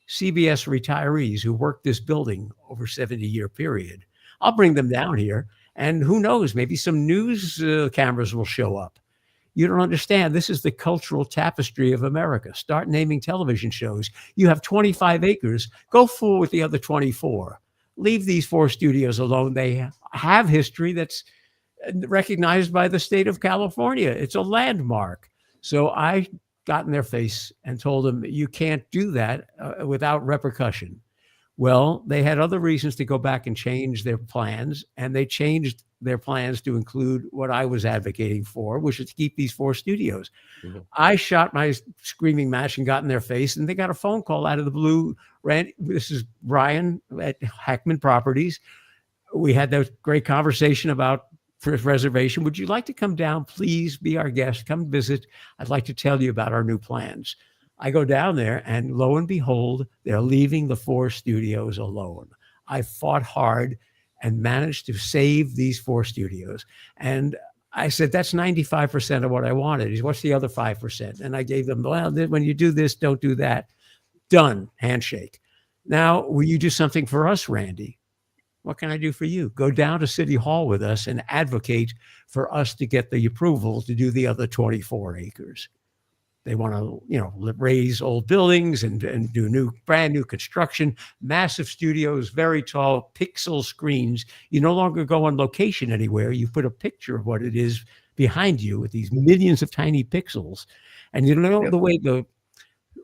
S7: CBS retirees who worked this building over a 70-year period. I'll bring them down here. And who knows, maybe some news cameras will show up. You don't understand. This is the cultural tapestry of America. Start naming television shows. You have 25 acres. Go fool with the other 24. Leave these 4 studios alone. They have history that's recognized by the state of California. It's a landmark. So I got in their face and told them, you can't do that without repercussion. Well, they had other reasons to go back and change their plans, and they changed their plans to include what I was advocating for, which is to keep these 4 studios. Mm-hmm. I shot my screaming match and got in their face, and they got a phone call out of the blue. Randy, this is Brian at Hackman Properties. We had that great conversation about reservation. Would you like to come down? Please be our guest. Come visit. I'd like to tell you about our new plans. I go down there, and lo and behold, they're leaving the 4 studios alone. I fought hard and managed to save these 4 studios. And I said, that's 95% of what I wanted. He said, what's the other 5%? And I gave them, well, when you do this, don't do that. Done. Handshake. Now, will you do something for us, Randy? What can I do for you? Go down to City Hall with us and advocate for us to get the approval to do the other 24 acres. They want to, raise old buildings and do brand new construction, massive studios, very tall pixel screens. You no longer go on location anywhere. You put a picture of what it is behind you with these millions of tiny pixels. And the way the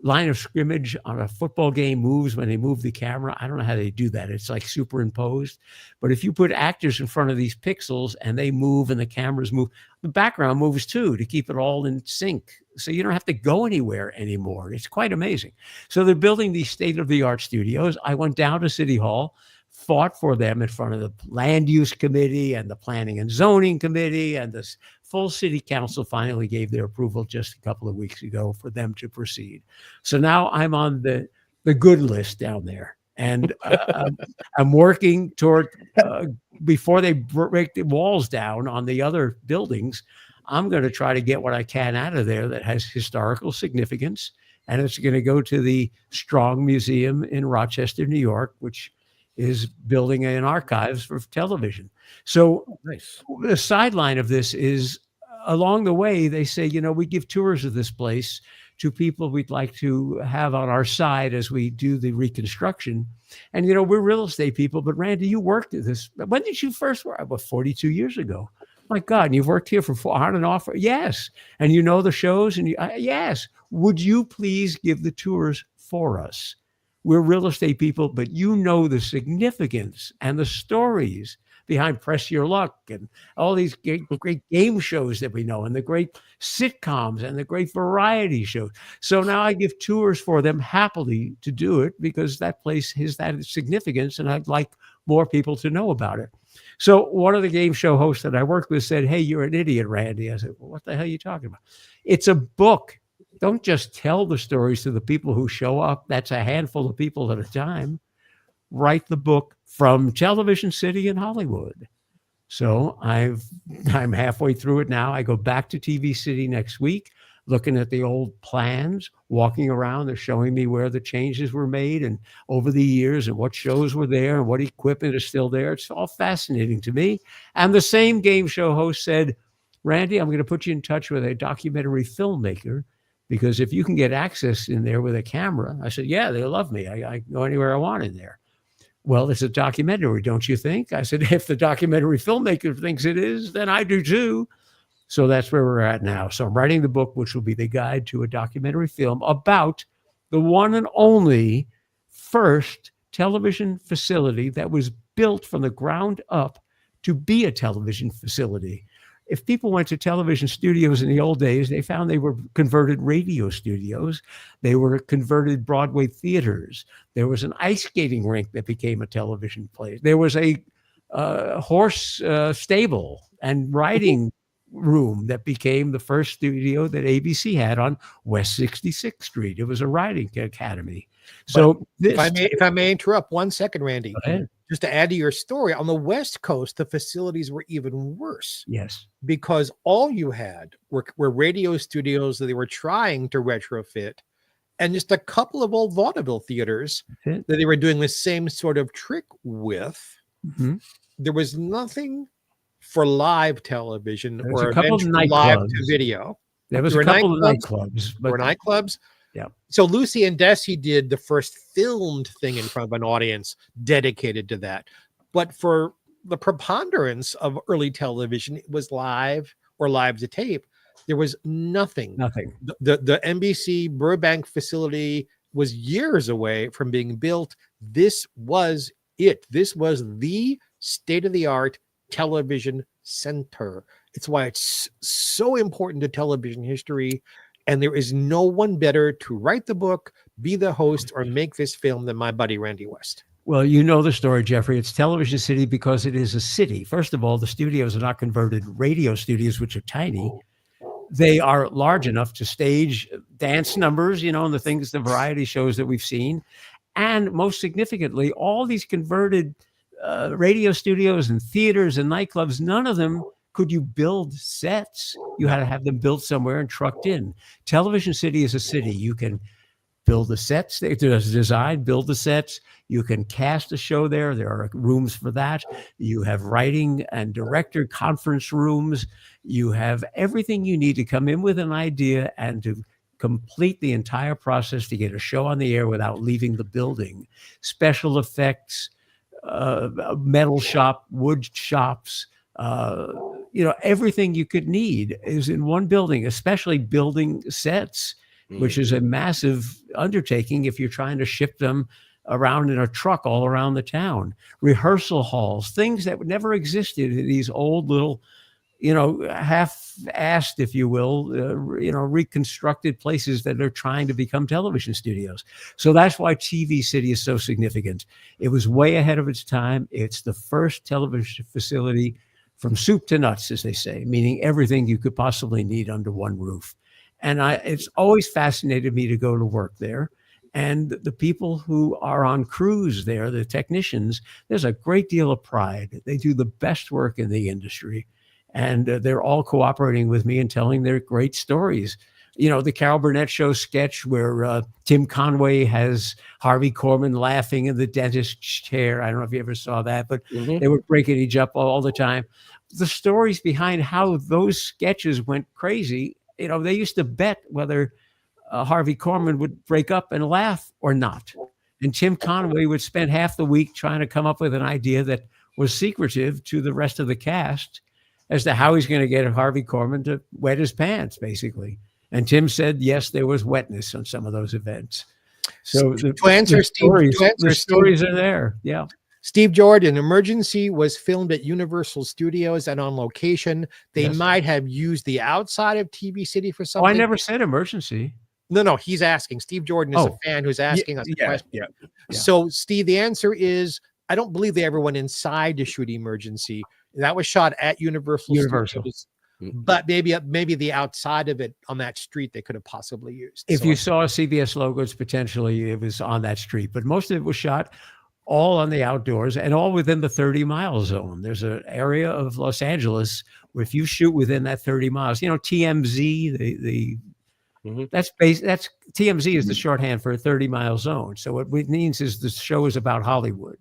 S7: line of scrimmage on a football game moves when they move the camera. I don't know how they do that. It's like superimposed. But if you put actors in front of these pixels and they move and the cameras move, the background moves too to keep it all in sync. So you don't have to go anywhere anymore. It's quite amazing. So they're building these state-of-the-art studios. I went down to City Hall, fought for them in front of the land use committee and the planning and zoning committee, and this full city council finally gave their approval just a couple of weeks ago for them to proceed. So now I'm on the good list down there, and I'm working toward before they break the walls down on the other buildings. I'm going to try to get what I can out of there that has historical significance, and it's going to go to the Strong Museum in Rochester, New York, which is building an archives for television. So nice. The sideline of this is along the way, they say, we give tours of this place to people we'd like to have on our side as we do the reconstruction. And, we're real estate people, but Randy, you worked at this. When did you first work? About 42 years ago. My God, and you've worked here for on and off. Yes. And you know the shows and yes. Would you please give the tours for us? We're real estate people, but you know the significance and the stories behind Press Your Luck and all these great game shows that we know and the great sitcoms and the great variety shows. So now I give tours for them happily to do it because that place has that significance and I'd like more people to know about it. So one of the game show hosts that I worked with said, "Hey, you're an idiot, Randy." I said, "Well, what the hell are you talking about?" It's a book. Don't just tell the stories to the people who show up. That's a handful of people at a time. Write the book from Television City in Hollywood. So I'm halfway through it now. I go back to TV City next week, looking at the old plans, walking around. They're showing me where the changes were made and over the years and what shows were there and what equipment is still there. It's all fascinating to me. And the same game show host said, "Randy, I'm going to put you in touch with a documentary filmmaker because if you can get access in there with a camera, I said, yeah, they love me. I go anywhere I want in there. Well, it's a documentary, don't you think? I said, if the documentary filmmaker thinks it is, then I do too. So that's where we're at now. So I'm writing the book, which will be the guide to a documentary film about the one and only first television facility that was built from the ground up to be a television facility. If people went to television studios in the old days, they found they were converted radio studios. They were converted Broadway theaters. There was an ice skating rink that became a television place. There was a horse stable and riding room that became the first studio that ABC had on West 66th Street. It was a riding academy. So
S6: if I may interrupt 1 second, Randy, just to add to your story, on the West Coast, the facilities were even worse.
S7: Yes.
S6: Because all you had were radio studios that they were trying to retrofit, and just a couple of old vaudeville theaters that they were doing the same sort of trick with.
S7: Mm-hmm.
S6: There was nothing for live television or
S7: a couple of
S6: live to video.
S7: There was a couple of nightclubs.
S6: There were nightclubs.
S7: Yeah.
S6: So Lucy and Desi did the first filmed thing in front of an audience dedicated to that. But for the preponderance of early television, it was live or live to tape. There was nothing. The NBC Burbank facility was years away from being built. This was it. This was the state-of-the-art television center. It's why it's so important to television history. And there is no one better to write the book, be the host, or make this film than my buddy Randy West.
S7: Well, you know the story, Jeffrey. It's Television City because it is a city. First of all, the studios are not converted radio studios, which are tiny. They are large enough to stage dance numbers, and the things, the variety shows that we've seen. And most significantly, all these converted radio studios and theaters and nightclubs, none of them could you build sets. You had to have them built somewhere and trucked in. Television City is a city. You can build the sets. There's design, build the sets. You can cast a show there. There are rooms for that. You have writing and director conference rooms. You have everything you need to come in with an idea and to complete the entire process to get a show on the air without leaving the building. Special effects, metal shop, wood shops, everything you could need is in one building, especially building sets, which is a massive undertaking if you're trying to ship them around in a truck all around the town. Rehearsal halls, things that never existed in these old little, half-assed, if you will, reconstructed places that are trying to become television studios. So that's why TV City is so significant. It was way ahead of its time. It's the first television facility from soup to nuts, as they say, meaning everything you could possibly need under one roof. And it's always fascinated me to go to work there. And the people who are on crews there, the technicians, there's a great deal of pride. They do the best work in the industry. And they're all cooperating with me and telling their great stories. The Carol Burnett Show sketch where Tim Conway has Harvey Korman laughing in the dentist's chair. I don't know if you ever saw that, but they were breaking each up all the time. The stories behind how those sketches went crazy, they used to bet whether Harvey Korman would break up and laugh or not. And Tim Conway would spend half the week trying to come up with an idea that was secretive to the rest of the cast as to how he's going to get Harvey Korman to wet his pants, basically. And Tim said, yes, there was wetness on some of those events. So the stories are there. Yeah.
S6: Steve Jordan, Emergency was filmed at Universal Studios and on location. They might have used the outside of TV City for something.
S7: Oh, I never said Emergency.
S6: No, he's asking. Steve Jordan is a fan who's asking us a question.
S4: Yeah.
S6: So, Steve, the answer is, I don't believe they ever went inside to shoot Emergency. That was shot at Universal. Studios. But maybe the outside of it on that street they could have possibly used.
S7: If you saw CBS logos, potentially it was on that street. But most of it was shot all on the outdoors and all within the 30-mile zone. There's an area of Los Angeles where if you shoot within that 30 miles, TMZ, that's TMZ is the shorthand for a 30-mile zone. So what it means is the show is about Hollywood.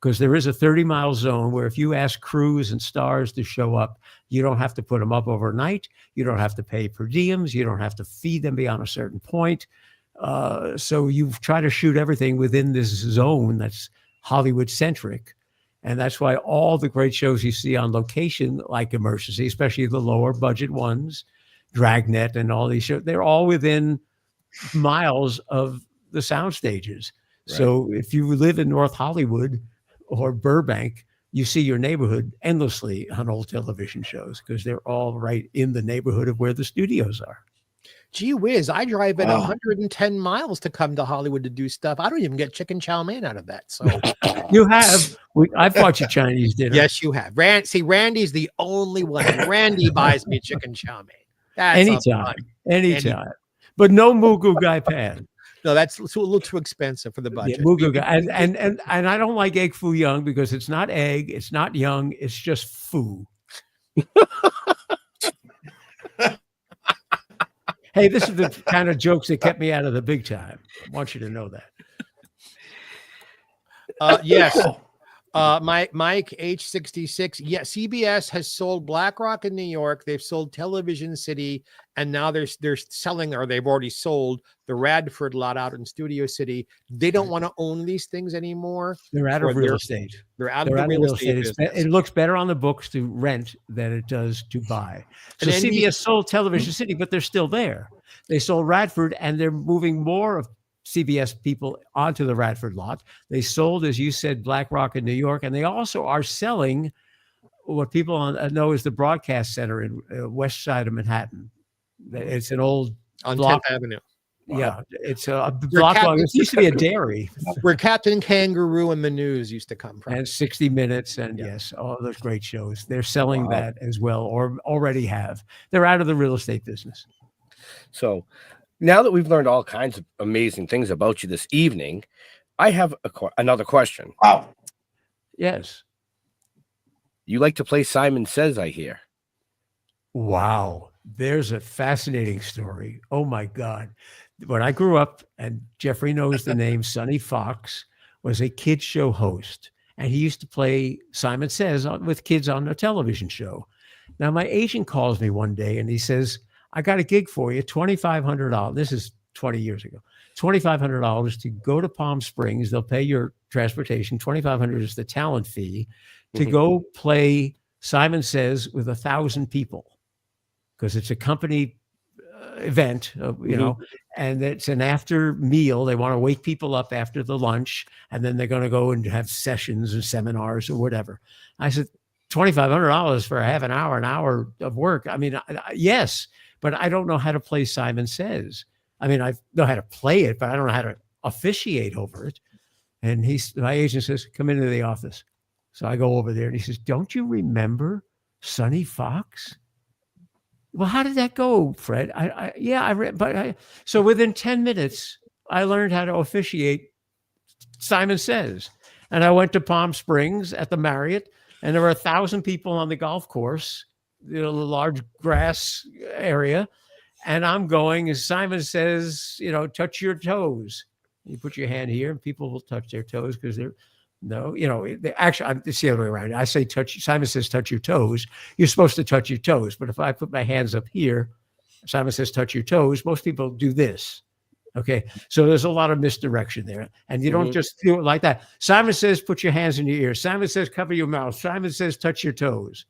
S7: because there is a 30-mile zone where if you ask crews and stars to show up, you don't have to put them up overnight. You don't have to pay per diems. You don't have to feed them beyond a certain point. So you try to shoot everything within this zone that's Hollywood centric. And that's why all the great shows you see on location, like Emergency, especially the lower budget ones, Dragnet and all these shows, they're all within miles of the sound stages. Right. So if you live in North Hollywood or Burbank, you see your neighborhood endlessly on old television shows because they're all right in the neighborhood of where the studios are.
S6: Gee whiz, I drive at 110 miles to come to Hollywood to do stuff. I don't even get chicken chow mein out of that. So
S7: you have. I've bought you Chinese dinner.
S6: Yes, you have. Randy's the only one. Randy buys me chicken chow mein. That's
S7: anytime. But no Mugu Gai Pan.
S6: No, that's a little too expensive for the budget.
S7: Yeah, Mugu Gai. And I don't like egg foo young because it's not egg, it's not young, it's just foo. Hey, this is the kind of jokes that kept me out of the big time. I want you to know that.
S6: Yes. Mike H66. Yeah, CBS has sold Black Rock in New York. They've sold Television City, and now they're selling, or they've already sold the Radford lot out in Studio City. They don't want to own these things anymore.
S7: They're out of real estate.
S6: They're out of the real estate.
S7: It looks better on the books to rent than it does to buy. So CBS sold Television City, but they're still there. They sold Radford, and they're moving more of CBS people onto the Radford lot. They sold, as you said, Black Rock in New York, and they also are selling what people know as the Broadcast Center in west side of Manhattan. It's an old
S6: on
S7: block.
S6: 10th Avenue.
S7: Wow. Yeah, it's a block long. It used to be a dairy
S6: where Captain Kangaroo and the News used to come from,
S7: and 60 Minutes, and yes, all those great shows. They're selling that as well, or already have. They're out of the real estate business.
S4: So now that we've learned all kinds of amazing things about you this evening, I have another question.
S5: Wow.
S7: Yes.
S4: You like to play Simon Says, I hear.
S7: Wow. There's a fascinating story. Oh, my God. When I grew up, and Jeffrey knows the name, Sonny Fox was a kids show host, and he used to play Simon Says with kids on a television show. Now, my agent calls me one day, and he says, I got a gig for you, $2,500. This is 20 years ago. $2,500 to go to Palm Springs. They'll pay your transportation. $2,500 is the talent fee to go play Simon Says with 1,000 people, because it's a company event, you know, and it's an after meal. They want to wake people up after the lunch, and then they're going to go and have sessions and seminars or whatever. I said, $2,500 for half an hour of work. I mean, yes. But I don't know how to play Simon Says. I mean, I know how to play it, but I don't know how to officiate over it. And my agent says, come into the office. So I go over there, and he says, don't you remember Sonny Fox? Well, how did that go, Fred? So within 10 minutes, I learned how to officiate Simon Says. And I went to Palm Springs at the Marriott, and there were 1,000 people on the golf course, the large grass area. And I'm going, as Simon Says, touch your toes. You put your hand here and people will touch their toes because it's the other way around. I say Simon Says, touch your toes. You're supposed to touch your toes. But if I put my hands up here, Simon Says, touch your toes. Most people do this. Okay. So there's a lot of misdirection there. And you don't just do it like that. Simon Says, put your hands in your ears. Simon Says, cover your mouth. Simon Says, touch your toes.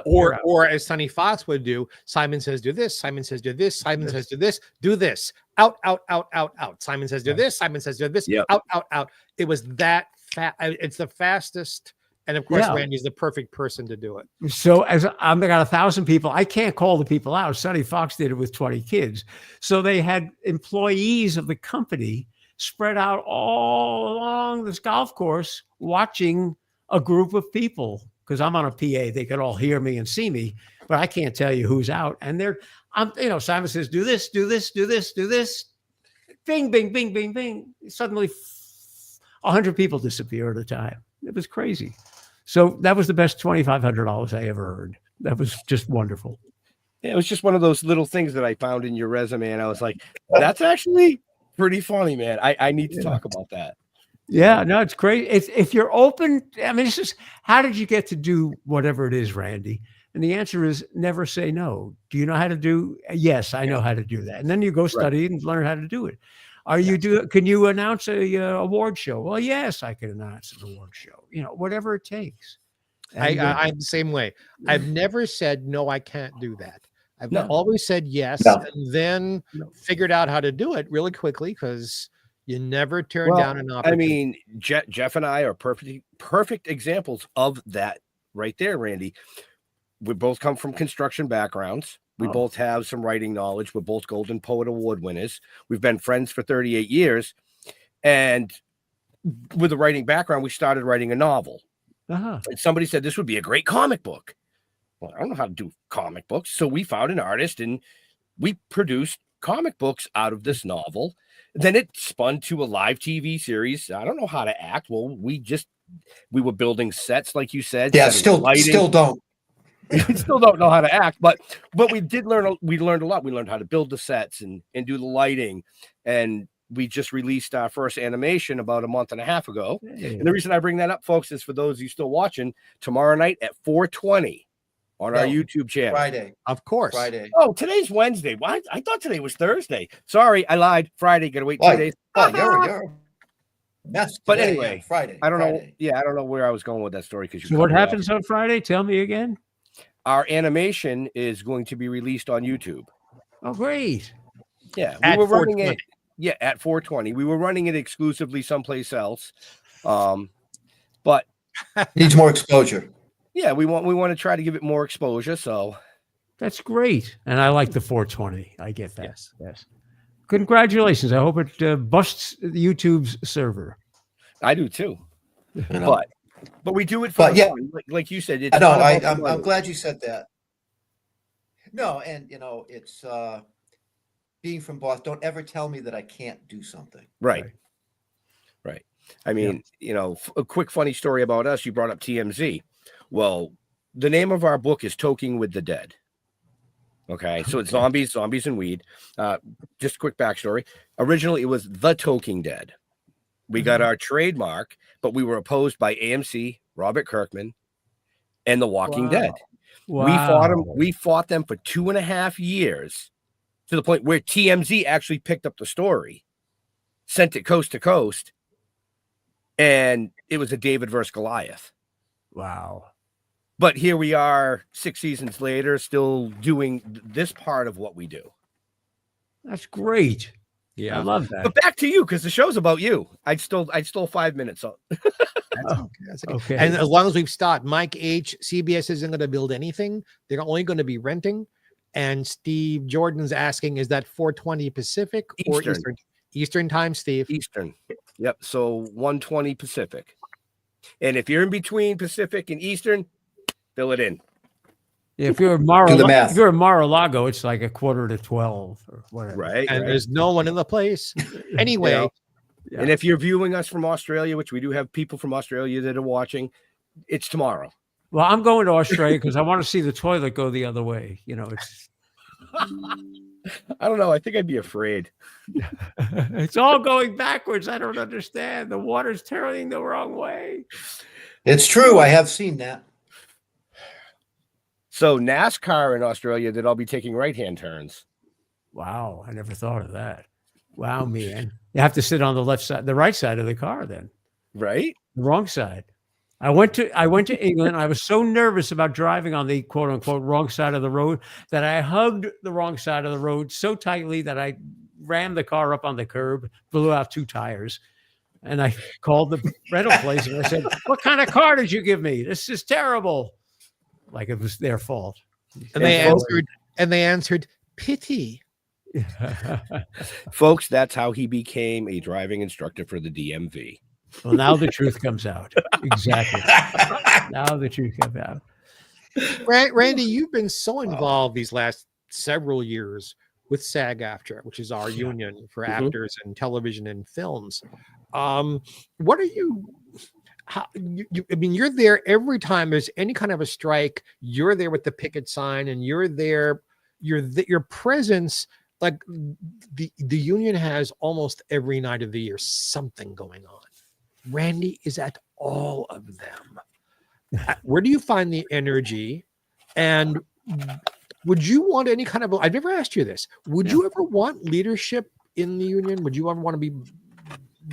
S6: Or as Sonny Fox would do, Simon Says, do this. Simon Says, do this. Simon Says, do this. Do this. Out, out, out, out, out. Simon Says, do this. Simon Says, do this. Yep. Out, out, out. It was that fast. It's the fastest. And of course, Randy's the perfect person to do it.
S7: So as I've got 1,000 people, I can't call the people out. Sonny Fox did it with 20 kids. So they had employees of the company spread out all along this golf course watching a group of people. Because I'm on a PA, they could all hear me and see me, but I can't tell you who's out. And Simon Says, do this, do this, do this, do this. Bing, bing, bing, bing, bing. Suddenly 100 people disappear at a time. It was crazy. So that was the best $2,500 I ever earned. That was just wonderful.
S4: Yeah, it was just one of those little things that I found in your resume. And I was like, that's actually pretty funny, man. I need to talk about that.
S7: Yeah, no, it's great. If you're open, I mean, this is how did you get to do whatever it is, Randy? And the answer is never say no. Do you know how to do? Yes, I know how to do that. And then you go study and learn how to do it. Can you announce a award show? Well, yes, I can announce an award show. You know, whatever it takes. And,
S6: I'm the same way. I've never said no, I can't do that. I've
S7: No.
S6: always said yes,
S5: No.
S6: and then figured out how to do it really quickly, because you never turn down an
S4: I
S6: opportunity.
S4: mean, Jeff and I are perfect examples of that right there, Randy. We both come from construction backgrounds. We both have some writing knowledge. We're both Golden Poet Award winners. We've been friends for 38 years. And with a writing background, we started writing a novel. And somebody said this would be a great comic book. Well, I don't know how to do comic books. So we found an artist and we produced comic books out of this novel. Then it spun to a live TV series. I don't know how to act. Well, we were building sets, like you said.
S5: Yeah, still don't.
S4: We still don't know how to act, but we did learn. We learned a lot. We learned how to build the sets and do the lighting. And we just released our first animation about a month and a half ago. And the reason I bring that up, folks, is for those of you still watching, tomorrow night at 4:20 on our YouTube channel.
S5: Friday.
S6: Of course.
S5: Friday.
S4: Oh, today's Wednesday. Why? I thought today was Thursday. Sorry, I lied. Friday. Gotta wait 2 days.
S5: Oh, you're a mess.
S4: But
S5: today.
S4: anyway,
S5: Yeah, Friday.
S4: I don't know.
S5: Friday.
S4: Yeah, I don't know where I was going with that story because
S7: So what happens on Friday? Tell me again.
S4: Our animation is going to be released on YouTube.
S7: Oh, great.
S4: Yeah,
S6: At
S4: we were running
S6: 4:20.
S4: it. Yeah, at 4:20. We were running it exclusively someplace else. But
S5: Needs more exposure.
S4: yeah, we want to try to give it more exposure. So
S7: That's great. And I like the 420. I get that. Yes. Congratulations. I hope it busts YouTube's server.
S4: I do too.
S5: You know?
S4: But we do it for fun. Like you said. It's
S5: No,
S4: not about the
S5: I'm
S4: money.
S5: glad you said that. No, and it's being from Boston. Don't ever tell me that I can't do something.
S4: Right. I mean, a quick funny story about us. You brought up TMZ. Well, the name of our book is Toking with the Dead. Okay, so it's zombies and weed. Just a quick backstory. Originally, it was The Toking Dead. We got our trademark, but we were opposed by AMC, Robert Kirkman, and The Walking Dead.
S7: Wow.
S4: We fought them for 2.5 years, to the point where TMZ actually picked up the story, sent it coast to coast, and it was a David versus Goliath.
S7: Wow.
S4: But here we are 6 seasons later, still doing this part of what we do.
S7: That's great.
S6: Yeah.
S7: I love that.
S4: But back to you, because the show's about you. I stole 5 minutes.
S6: That's okay.
S7: Okay.
S6: And as long as we've stopped, Mike H, CBS isn't going to build anything. They're only going to be renting. And Steve Jordan's asking, is that 4:20 Pacific or
S4: Eastern.
S6: Eastern time, Steve?
S4: Eastern. Yep. So 1:20 Pacific. And if you're in between Pacific and Eastern, fill it in.
S7: If you're in Mar-a-Lago, it's like 11:45 or whatever.
S4: Right.
S6: And there's no one in the place. Anyway.
S7: Yeah.
S4: And if you're viewing us from Australia, which we do have people from Australia that are watching, it's tomorrow.
S7: Well, I'm going to Australia because I want to see the toilet go the other way. It's
S4: I don't know. I think I'd be afraid.
S7: it's all going backwards. I don't understand. The water's turning the wrong way.
S5: It's true. I have seen that.
S4: So NASCAR in Australia, that I'll be taking right-hand turns.
S7: Wow, I never thought of that. Wow, man. You have to sit on the right side of the car then.
S4: Right?
S7: The wrong side. I went to England. I was so nervous about driving on the quote unquote wrong side of the road that I hugged the wrong side of the road so tightly that I rammed the car up on the curb, blew out 2 tires. And I called the rental place and I said, "What kind of car did you give me? This is terrible." Like it was their fault.
S6: And they answered, pity.
S4: Folks, that's how he became a driving instructor for the DMV.
S7: Well, now the truth comes out. Exactly. Now the truth comes out.
S6: Randy, you've been so involved these last several years with SAG-AFTRA, which is our union for actors in television and films. What are you? I mean, you're there every time there's any kind of a strike. You're there with the picket sign, and you're there. Your presence, like the union has almost every night of the year something going on. Randy is at all of them. Where do you find the energy? And would you want any kind of, I've never asked you this, would you ever want leadership in the union? Would you ever want to be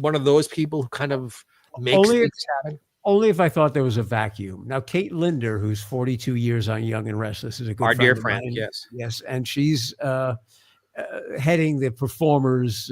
S6: one of those people who kind of makes things happen?
S7: Only if I thought there was a vacuum. Now, Kate Linder, who's 42 years on Young and Restless, is a good
S6: Our
S7: friend
S6: dear
S7: of
S6: friend,
S7: mine.
S6: yes.
S7: And she's heading the performers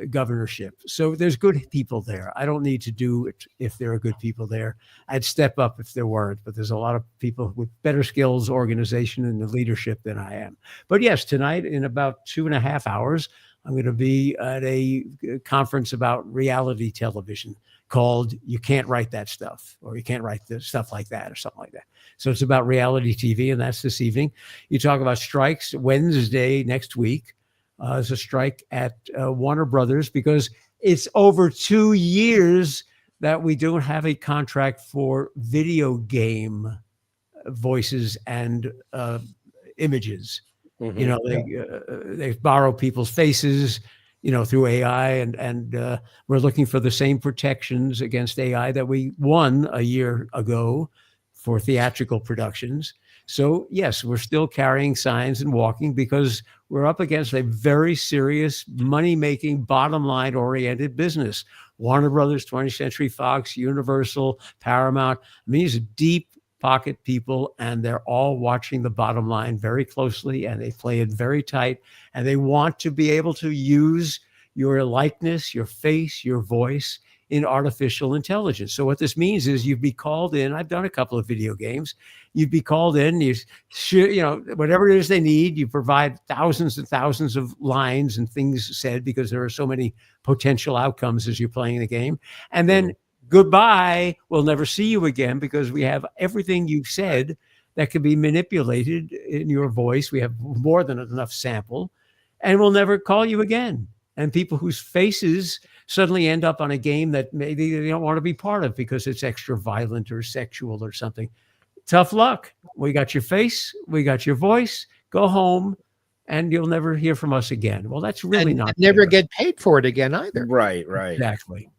S7: governorship. So there's good people there. I don't need to do it if there are good people there. I'd step up if there weren't, but there's a lot of people with better skills, organization, and leadership than I am. But yes, tonight in about 2.5 hours, I'm going to be at a conference about reality television called You Can't Write That Stuff, or You Can't Write this stuff like that, or something like that. So it's about reality TV, and that's this evening. You talk about strikes. Wednesday next week is a strike at Warner Brothers because it's over 2 years that we don't have a contract for video game voices and images.
S4: Mm-hmm.
S7: You know, they borrow people's faces, you know, through AI, and we're looking for the same protections against AI that we won a year ago for theatrical productions. So yes, we're still carrying signs and walking because we're up against a very serious money-making, bottom-line oriented business. Warner Brothers, 20th Century Fox, Universal, Paramount. I mean, these are deep pocket people, and they're all watching the bottom line very closely, and they play it very tight, and they want to be able to use your likeness, your face, your voice in artificial intelligence. So what this means is you'd be called in. I've done a couple of video games. You'd be called in, you know, whatever it is they need, you provide thousands and thousands of lines and things said because there are so many potential outcomes as you're playing the game. And then goodbye, we'll never see you again because we have everything you've said that can be manipulated in your voice. We have more than enough sample, and we'll never call you again. And people whose faces suddenly end up on a game that maybe they don't want to be part of because it's extra violent or sexual or something. Tough luck. We got your face, we got your voice, go home, and you'll never hear from us again. Well, that's really not
S6: never
S7: fair.
S6: get paid for it again either.
S4: Right.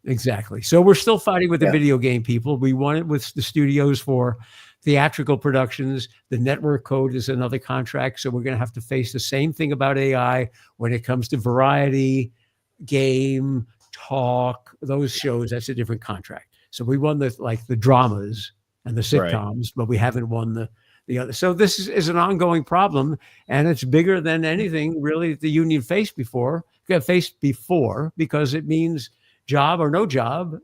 S7: Exactly. So we're still fighting with the video game people. We won it with the studios for theatrical productions. The network code is another contract. So we're going to have to face the same thing about AI when it comes to variety, game, talk, those shows. That's a different contract. So we won the dramas and the sitcoms, but we haven't won the other. So this is an ongoing problem, and it's bigger than anything really the union faced before, because it means job or no job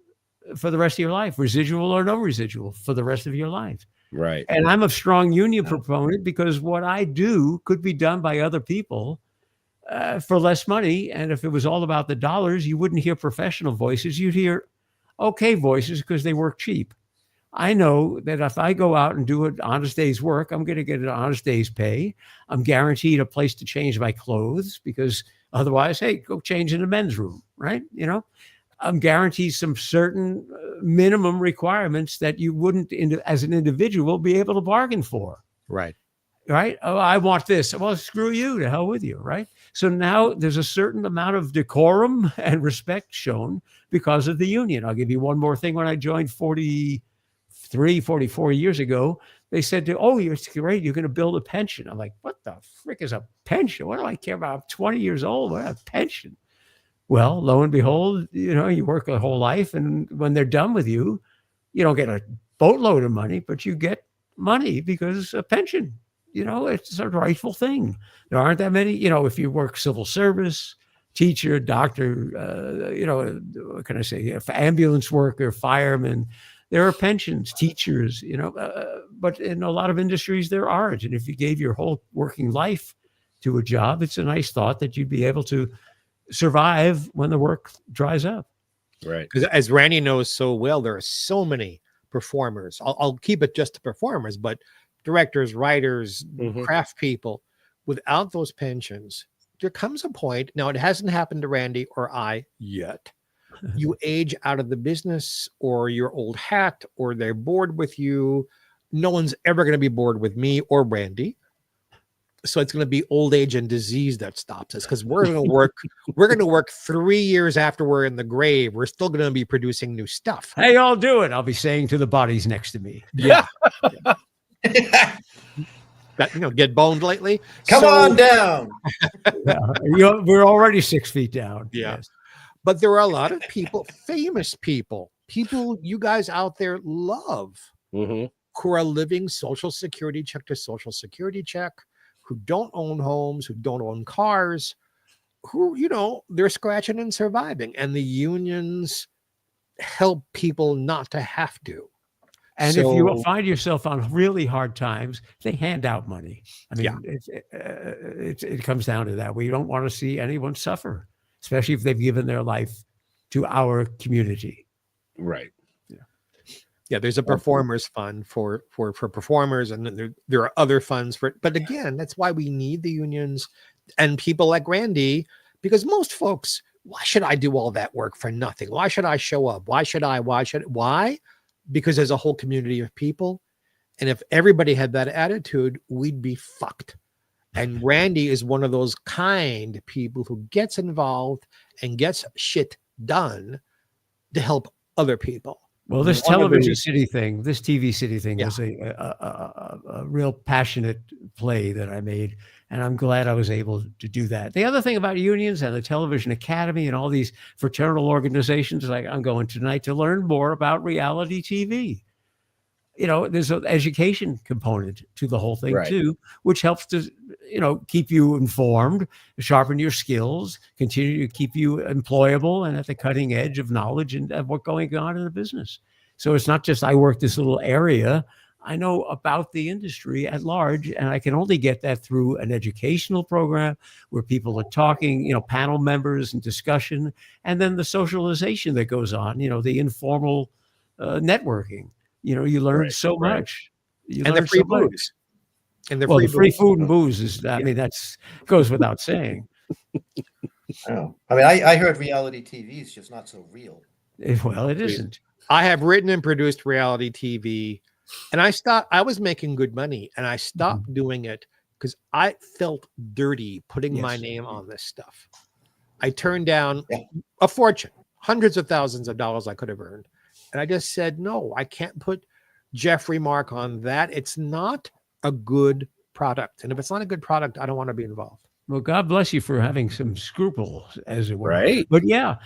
S7: for the rest of your life, residual or no residual for the rest of your life.
S4: Right.
S7: And I'm a strong union proponent because what I do could be done by other people for less money. And if it was all about the dollars, you wouldn't hear professional voices. You'd hear okay voices because they work cheap. I know that if I go out and do an honest day's work, I'm going to get an honest day's pay. I'm guaranteed a place to change my clothes because otherwise, hey, go change in the men's room, right? You know, I'm guaranteed some certain minimum requirements that you wouldn't, as an individual, be able to bargain for.
S6: Right.
S7: Right. Oh, I want this. Well, screw you. To hell with you. Right. So now there's a certain amount of decorum and respect shown because of the union. I'll give you one more thing. When I joined 44 years ago, they said, it's great. You're going to build a pension. I'm like, what the frick is a pension? What do I care about? I'm 20 years old. What a pension? Well, lo and behold, you know, you work a whole life, and when they're done with you, you don't get a boatload of money, but you get money because a pension, you know, it's a rightful thing. There aren't that many, you know, if you work civil service, teacher, doctor, you know, what can I say? Ambulance worker, fireman, there are pensions, teachers, you know, but in a lot of industries there aren't. And if you gave your whole working life to a job, it's a nice thought that you'd be able to survive when the work dries up.
S4: Right.
S6: Because as Randy knows so well, there are so many performers. I'll keep it just to performers, but directors, writers, craft people, without those pensions, there comes a point. Now, it hasn't happened to Randy or I yet. You age out of the business, or you're old hat, or they're bored with you. No one's ever going to be bored with me or Randy. So it's going to be old age and disease that stops us, because we're going to work. We're going to work 3 years after we're in the grave. We're still going to be producing new stuff.
S7: Hey, I'll do it. I'll be saying to the bodies next to me.
S6: Yeah. Get boned lately.
S5: Come on down.
S7: Yeah. We're already 6 feet down.
S6: Yeah.
S7: Yes.
S6: But there are a lot of people, famous people you guys out there love,
S4: Mm-hmm.
S6: who are living social security check to social security check, who don't own homes, who don't own cars, who, they're scratching and surviving. And the unions help people not to have to.
S7: And if you find yourself on really hard times, they hand out money. I mean, it comes down to that. We don't want to see anyone suffer, especially if they've given their life to our community.
S4: Right.
S6: Yeah, there's a performers fund for performers, and then there are other funds for it. But again, that's why we need the unions and people like Randy, because most folks, why should I do all that work for nothing? Why should I show up? Why? Because there's a whole community of people. And if everybody had that attitude, we'd be fucked. And Randy is one of those kind people who gets involved and gets shit done to help other people.
S7: Well, this television city thing, this TV city thing was a real passionate play that I made. And I'm glad I was able to do that. The other thing about unions and the Television Academy and all these fraternal organizations, like I'm going tonight to learn more about reality TV. There's an education component to the whole thing too, which helps to, keep you informed, sharpen your skills, continue to keep you employable and at the cutting edge of knowledge and of what's going on in the business. So it's not just I work this little area. I know about the industry at large, and I can only get that through an educational program where people are talking, panel members and discussion, and then the socialization that goes on, the informal networking. You learn so much.
S6: And the free booze. And
S7: the free food and booze is, I mean, that's goes without saying.
S5: Oh. I mean, I heard reality TV is just not so real.
S7: Well, it isn't.
S6: I have written and produced reality TV, and I was making good money, and I stopped doing it because I felt dirty putting my name on this stuff. I turned down a fortune, hundreds of thousands of dollars I could have earned. And I just said, no, I can't put Jeffrey Mark on that. It's not a good product. And if it's not a good product, I don't want to be involved.
S7: Well, God bless you for having some scruples, as it were.
S4: Right.
S7: But yeah,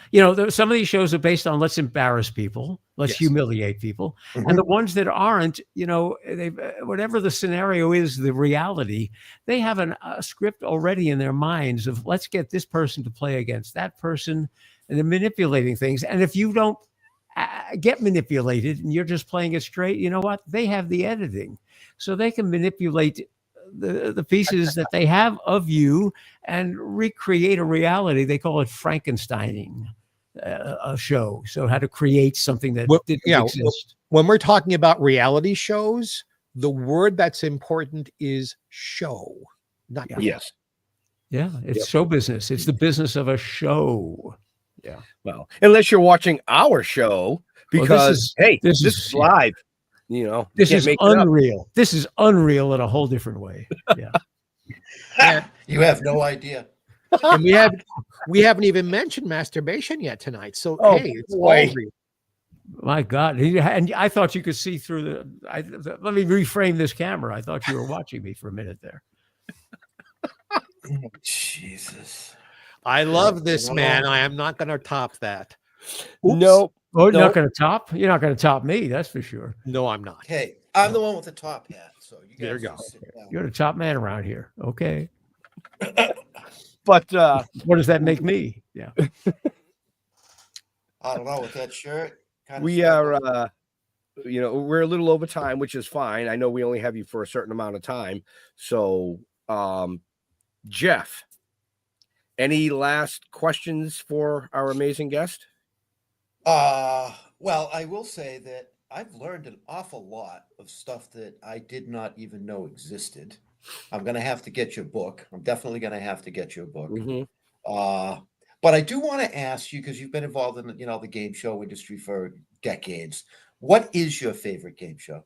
S7: some of these shows are based on let's embarrass people, let's humiliate people. And the ones that aren't, they whatever the scenario is, the reality, they have a script already in their minds of let's get this person to play against that person, and they're manipulating things. And if you don't get manipulated and you're just playing it straight, you know what? They have the editing, so they can manipulate the pieces that they have of you and recreate a reality. They call it Frankensteining a show. So how to create something that didn't exist.
S6: When we're talking about reality shows, the word that's important is show, not
S4: yes.
S7: Yeah, it's show business. It's the business of a show. Yeah.
S4: Well, unless you're watching our show, because this is live.
S7: This is unreal. This is unreal in a whole different way. Yeah.
S5: You have no idea.
S6: And we haven't even mentioned masturbation yet tonight. So it's all real.
S7: My God. And I thought you could see through let me reframe this camera. I thought you were watching me for a minute there.
S5: Oh, Jesus.
S6: I love this man. I am not going to top that.
S4: Nope.
S7: Oh, you're not going to top? You're not going to top me, that's for sure.
S6: No, I'm not.
S5: Hey, I'm the one with the top hat. So you guys
S6: there you go.
S7: You're the top man around here. Okay.
S4: But
S7: what does that make me? Yeah.
S5: I don't know, with that shirt.
S4: We are we're a little over time, which is fine. I know we only have you for a certain amount of time. So Jeff, any last questions for our amazing guest?
S5: Well, I will say that I've learned an awful lot of stuff that I did not even know existed. I'm going to have to get your book. I'm definitely going to have to get your book. But I do want to ask you, because you've been involved in the game show industry for decades. What is your favorite game show?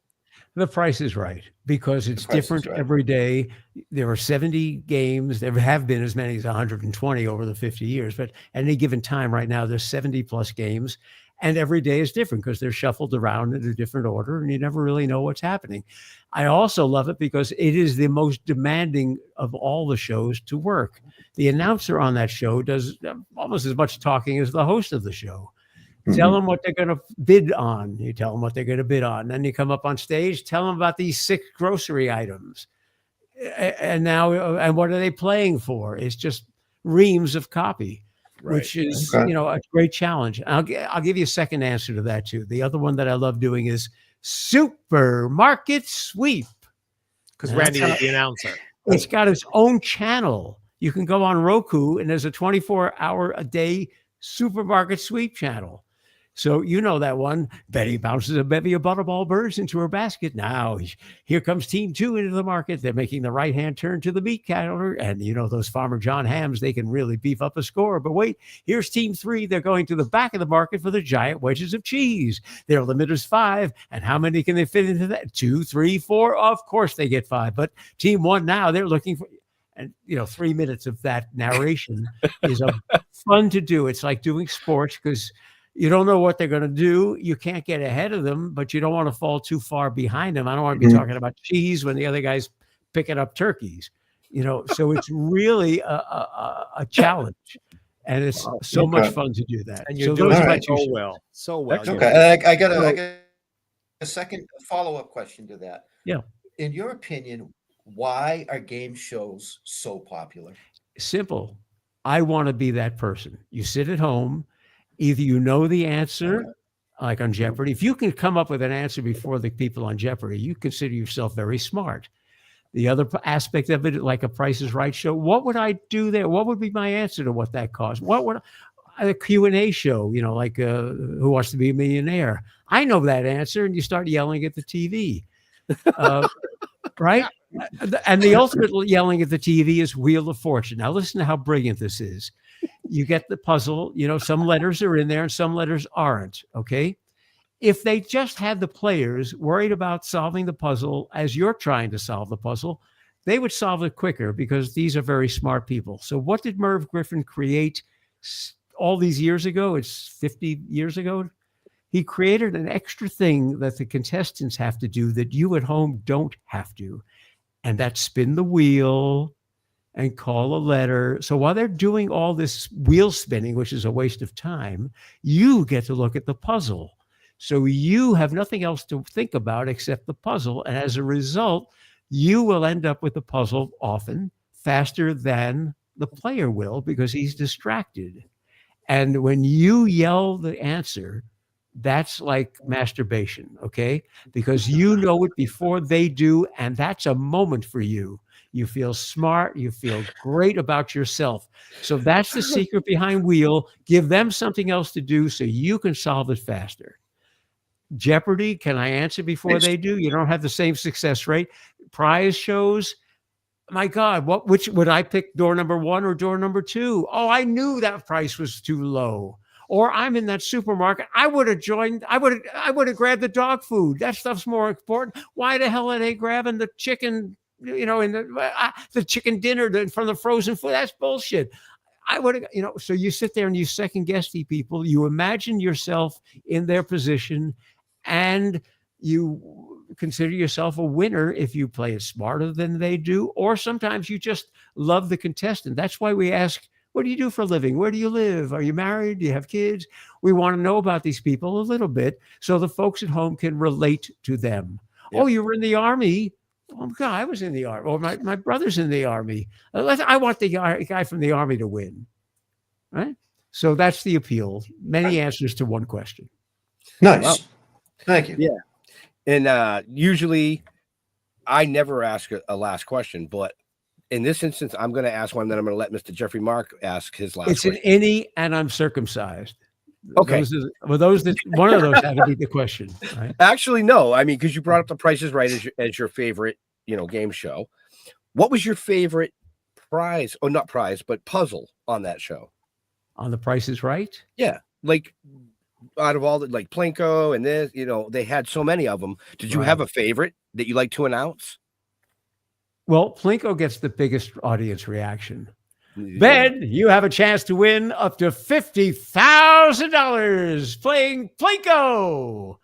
S7: The Price is Right, because it's
S5: Price is
S7: different
S5: Right.
S7: every day. There are 70 games. There have been as many as 120 over the 50 years, but at any given time right now, there's 70 plus games, and every day is different because they're shuffled around in a different order, and you never really know what's happening. I also love it because it is the most demanding of all the shows to work. The announcer on that show does almost as much talking as the host of the show. Tell them what they're going to bid on. You tell them what they're going to bid on. Then you come up on stage, tell them about these 6 grocery items. And now, and what are they playing for? It's just reams of copy, which is,
S5: Okay.
S7: a great challenge. I'll give you a second answer to that too. The other one that I love doing is Supermarket Sweep.
S6: Because Randy was the announcer.
S7: It's got its own channel. You can go on Roku, and there's a 24-hour-a-day Supermarket Sweep channel. So you know that one. Betty bounces a bevy of butterball birds into her basket. Now, here comes team 2 into the market. They're making the right-hand turn to the meat counter. And those Farmer John hams, they can really beef up a score. But wait, here's team 3. They're going to the back of the market for the giant wedges of cheese. Their limit is 5. And how many can they fit into that? 2, 3, 4. Of course they get 5. But team 1 now, they're looking for... And 3 minutes of that narration is fun to do. It's like doing sports because you don't know what they're going to do. You can't get ahead of them, but you don't want to fall too far behind them. I don't want to be talking about cheese when the other guy's picking up turkeys. So it's really a challenge, and it's so much fun to do that.
S6: And you're
S7: so
S6: doing
S7: it
S6: so well. So well.
S5: Okay. I got a second follow-up question to that.
S7: Yeah.
S5: In your opinion, why are game shows so popular?
S7: Simple. I want to be that person. You sit at home. Either you know the answer, like on Jeopardy. If you can come up with an answer before the people on Jeopardy, you consider yourself very smart. The other aspect of it, like a Price is Right show, what would I do there? What would be my answer to what that costs? What would a Q&A show, like Who Wants to Be a Millionaire? I know that answer, and you start yelling at the TV. Right? And the ultimate yelling at the TV is Wheel of Fortune. Now, listen to how brilliant this is. You get the puzzle, some letters are in there and some letters aren't, okay? If they just had the players worried about solving the puzzle as you're trying to solve the puzzle, they would solve it quicker because these are very smart people. So what did Merv Griffin create all these years ago? It's 50 years ago. He created an extra thing that the contestants have to do that you at home don't have to. And that's spin the wheel and call a letter. So while they're doing all this wheel spinning, which is a waste of time, you get to look at the puzzle. So you have nothing else to think about except the puzzle. And as a result, you will end up with the puzzle often faster than the player will because he's distracted. And when you yell the answer, that's like masturbation, okay? Because you know it before they do, and that's a moment for you. You feel smart. You feel great about yourself. So that's the secret behind Wheel. Give them something else to do so you can solve it faster. Jeopardy, can I answer before they do? You don't have the same success rate. Prize shows, my God, which would I pick, door number 1 or door number 2? Oh, I knew that price was too low. Or I'm in that supermarket. I would have joined. I would have grabbed the dog food. That stuff's more important. Why the hell are they grabbing the chicken? In the chicken dinner from the frozen food. That's bullshit. I would have. So you sit there and you second guess the people. You imagine yourself in their position, and you consider yourself a winner if you play it smarter than they do. Or sometimes you just love the contestant. That's why we ask, what do you do for a living? Where do you live? Are you married? Do you have kids? We want to know about these people a little bit so the folks at home can relate to them. Yep. Oh, you were in the Army. Oh, God, I was in the Army. Or my brother's in the Army. I want the guy from the Army to win. Right? So that's the appeal. Many answers to one question.
S5: Nice.
S4: Wow.
S5: Thank you.
S4: Yeah. And usually I never ask a last question, but in this instance, I'm going to ask one that I'm going to let Mr. Jeffrey Mark ask his last question.
S7: It's an innie, and I'm circumcised.
S4: Okay.
S7: One of those had to be the question. Right?
S4: Actually, no. I mean, because you brought up The Price is Right as your favorite, game show. What was your favorite prize? Oh, not prize, but puzzle on that show?
S7: On The Price is Right?
S4: Yeah. Like, out of all the like Plinko and this, they had so many of them. Did you have a favorite that you like to announce?
S7: Well, Plinko gets the biggest audience reaction. Ben, you have a chance to win up to $50,000 playing Plinko.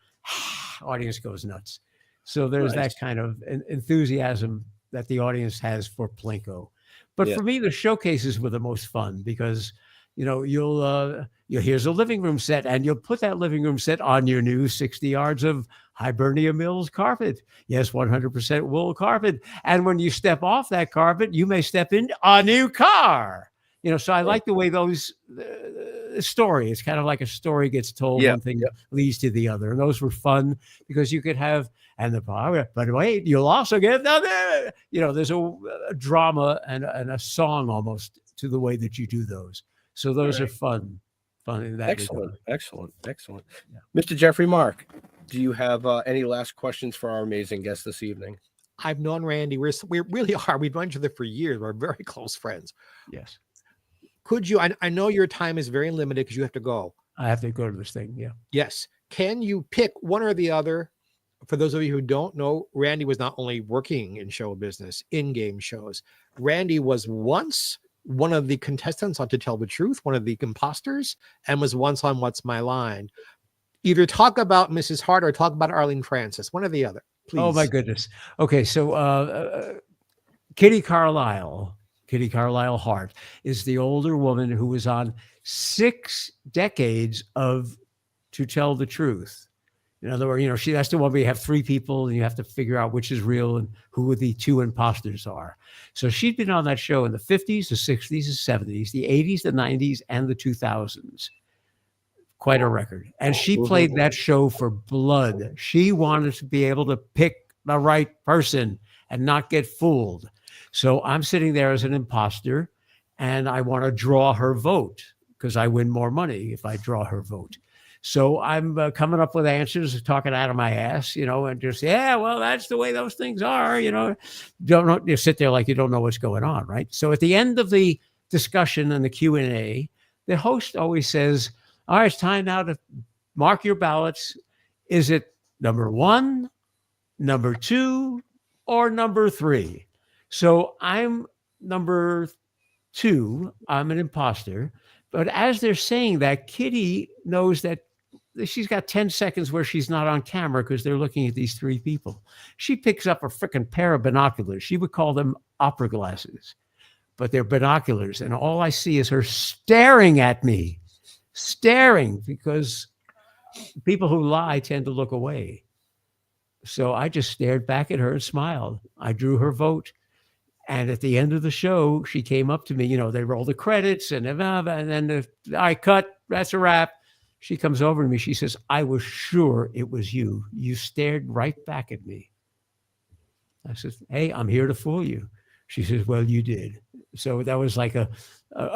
S7: Audience goes nuts. So there's that kind of enthusiasm that the audience has for Plinko. But for me, the showcases were the most fun because, you'll here's a living room set and you'll put that living room set on your new 60 yards of Hibernia Mills carpet. Yes, 100% wool carpet. And when you step off that carpet, you may step in a new car. So I like the way those story. It's kind of like a story gets told. One thing leads to the other. And those were fun because you could have, but wait, you'll also get another, there's a drama and a song almost to the way that you do those. So those are fun in that.
S4: Excellent. Yeah. Mr. Jeffrey Mark, do you have any last questions for our amazing guest this evening?
S6: I've known Randy. We really are. We've known each other for years. We're very close friends.
S7: Yes.
S6: Could you, I know your time is very limited because you have to go.
S7: I have to go to this thing. Yeah.
S6: Yes. Can you pick one or the other? For those of you who don't know, Randy was not only working in show business, in-game shows. Randy was once one of the contestants on To Tell the Truth, one of the imposters, and was once on What's My Line. Either talk about Mrs. Hart or talk about Arlene Francis, one or the other, please.
S7: Oh, my goodness. Okay, so Kitty Carlisle Hart is the older woman who was on 6 decades of To Tell the Truth. In other words, that's the one where you have 3 people and you have to figure out which is real and who the 2 imposters are. So she'd been on that show in the 50s, the 60s, the 70s, the 80s, the 90s, and the 2000s. Quite a record. And she played that show for blood. She wanted to be able to pick the right person and not get fooled. So I'm sitting there as an imposter and I want to draw her vote because I win more money if I draw her vote. So I'm coming up with answers, talking out of my ass, and just, well, that's the way those things are, don't you sit there like you don't know what's going on, right? So at the end of the discussion and the Q&A, the host always says, all right, it's time now to mark your ballots. Is it number 1, number 2, or number 3? So I'm number 2. I'm an imposter. But as they're saying that, Kitty knows that she's got 10 seconds where she's not on camera because they're looking at these 3 people. She picks up a freaking pair of binoculars. She would call them opera glasses, but they're binoculars. And all I see is her staring at me, because people who lie tend to look away. So I just stared back at her and smiled. I drew her vote. And at the end of the show, she came up to me, they roll the credits and then I cut, that's a wrap. She comes over to me. She says, I was sure it was you. You stared right back at me. I said, hey, I'm here to fool you. She says, well, you did. So that was like a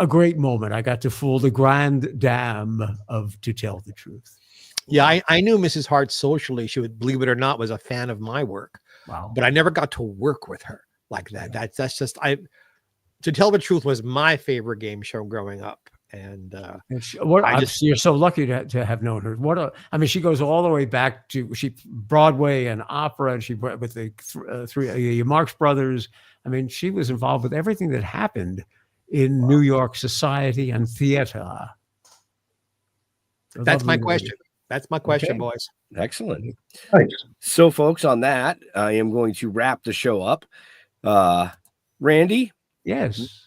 S7: great moment. I got to fool the grand dame of To Tell the Truth.
S6: Yeah, I knew Mrs. Hart socially. She would, believe it or not, was a fan of my work.
S7: Wow.
S6: But I never got to work with her like that. That's just, To Tell the Truth was my favorite game show growing up. And
S7: you're so lucky to have known her. She goes all the way back to Broadway and opera, and she with the 3 Marx Brothers. She was involved with everything that happened in New York society and theater.
S6: That's my question. That's my question, boys.
S4: Excellent. Right. So, folks, on that, I am going to wrap the show up. Randy?
S7: Yes.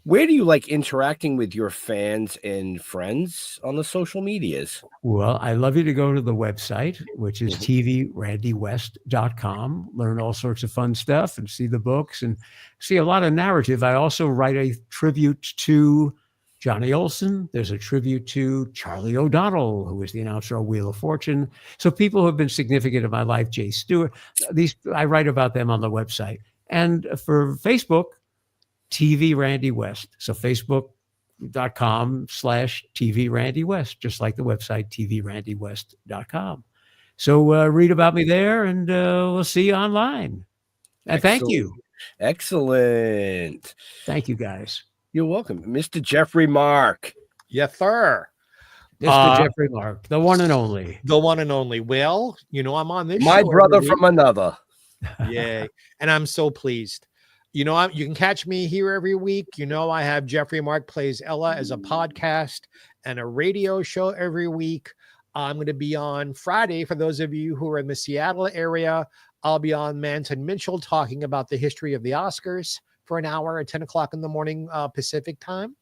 S4: Where do you like interacting with your fans and friends on the social medias?
S7: Well, I love you to go to the website, which is tvrandywest.com. Learn all sorts of fun stuff and see the books and see a lot of narrative. I also write a tribute to Johnny Olson. There's a tribute to Charlie O'Donnell, who was the announcer on Wheel of Fortune. So people who have been significant in my life, Jay Stewart, I write about them on the website. And for Facebook, TV Randy West. So Facebook.com/TV Randy West, just like the website, tvrandywest.com. So read about me there and we'll see you online. And thank you.
S4: Excellent.
S7: Thank you, guys.
S4: You're welcome. Mr. Jeffrey Mark.
S6: Yes, sir.
S7: Mr. Jeffrey Mark, the one and only.
S6: The one and only. Well, you know, I'm on this
S4: My
S6: show
S4: brother
S6: every week.
S4: from another.
S6: Yay. And I'm so pleased. You know, you can catch me here every week. You know, I have Jeffrey Mark Plays Ella as a podcast and a radio show every week. I'm going to be on Friday. For those of you who are in the Seattle area, I'll be on Manson Mitchell talking about the history of the Oscars for an hour at 10 o'clock in the morning Pacific time.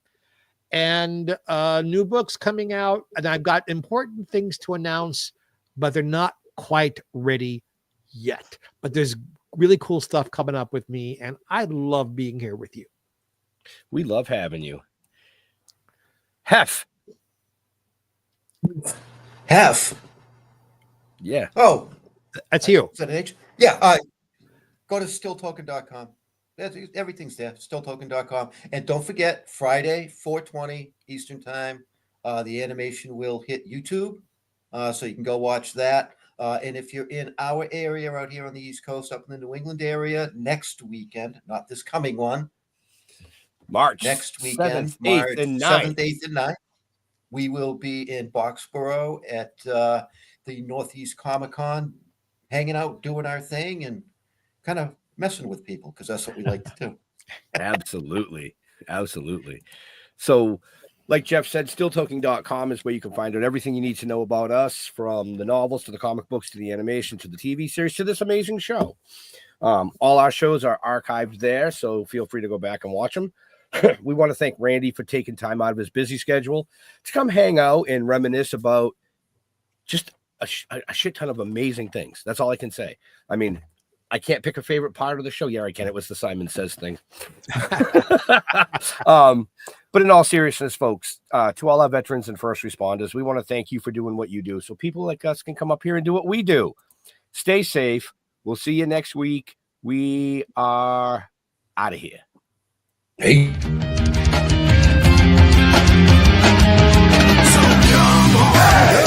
S6: And new books coming out. And I've got important things to announce, but they're not quite ready yet. But there's really cool stuff coming up with me. And I love being here with you.
S4: We love having you. Hef. Yeah.
S5: Oh,
S6: That's you.
S5: is that an H? Yeah. Go to stilltoken.com. Everything's there. Stilltoken.com. And don't forget, Friday, 4:20 Eastern Time, the animation will hit YouTube. So you can go watch that. And if you're in our area out here on the East Coast, up in the New England area, next weekend, not this coming one,
S4: March.
S5: next weekend,
S4: 7th, 8th, and 9th.
S5: 7th, 8th, and 9th, we will be in Boxborough at the Northeast Comic Con, hanging out, doing our thing, and kind of messing with people because that's what we like to do.
S4: Absolutely. Absolutely. So, like Jeff said, stilltoking.com is where you can find out everything you need to know about us, from the novels to the comic books to the animation to the TV series to this amazing show. All our shows are archived there, so feel free to go back and watch them. We want to thank Randy for taking time out of his busy schedule to come hang out and reminisce about just a shit ton of amazing things. That's all I can say. I mean, I can't pick a favorite part of the show. Yeah, I can. It was the Simon Says thing. But in all seriousness, folks, to all our veterans and first responders, we want to thank you for doing what you do so people like us can come up here and do what we do. Stay safe. We'll see you next week. We are out of here.
S5: Hey.
S8: So come on.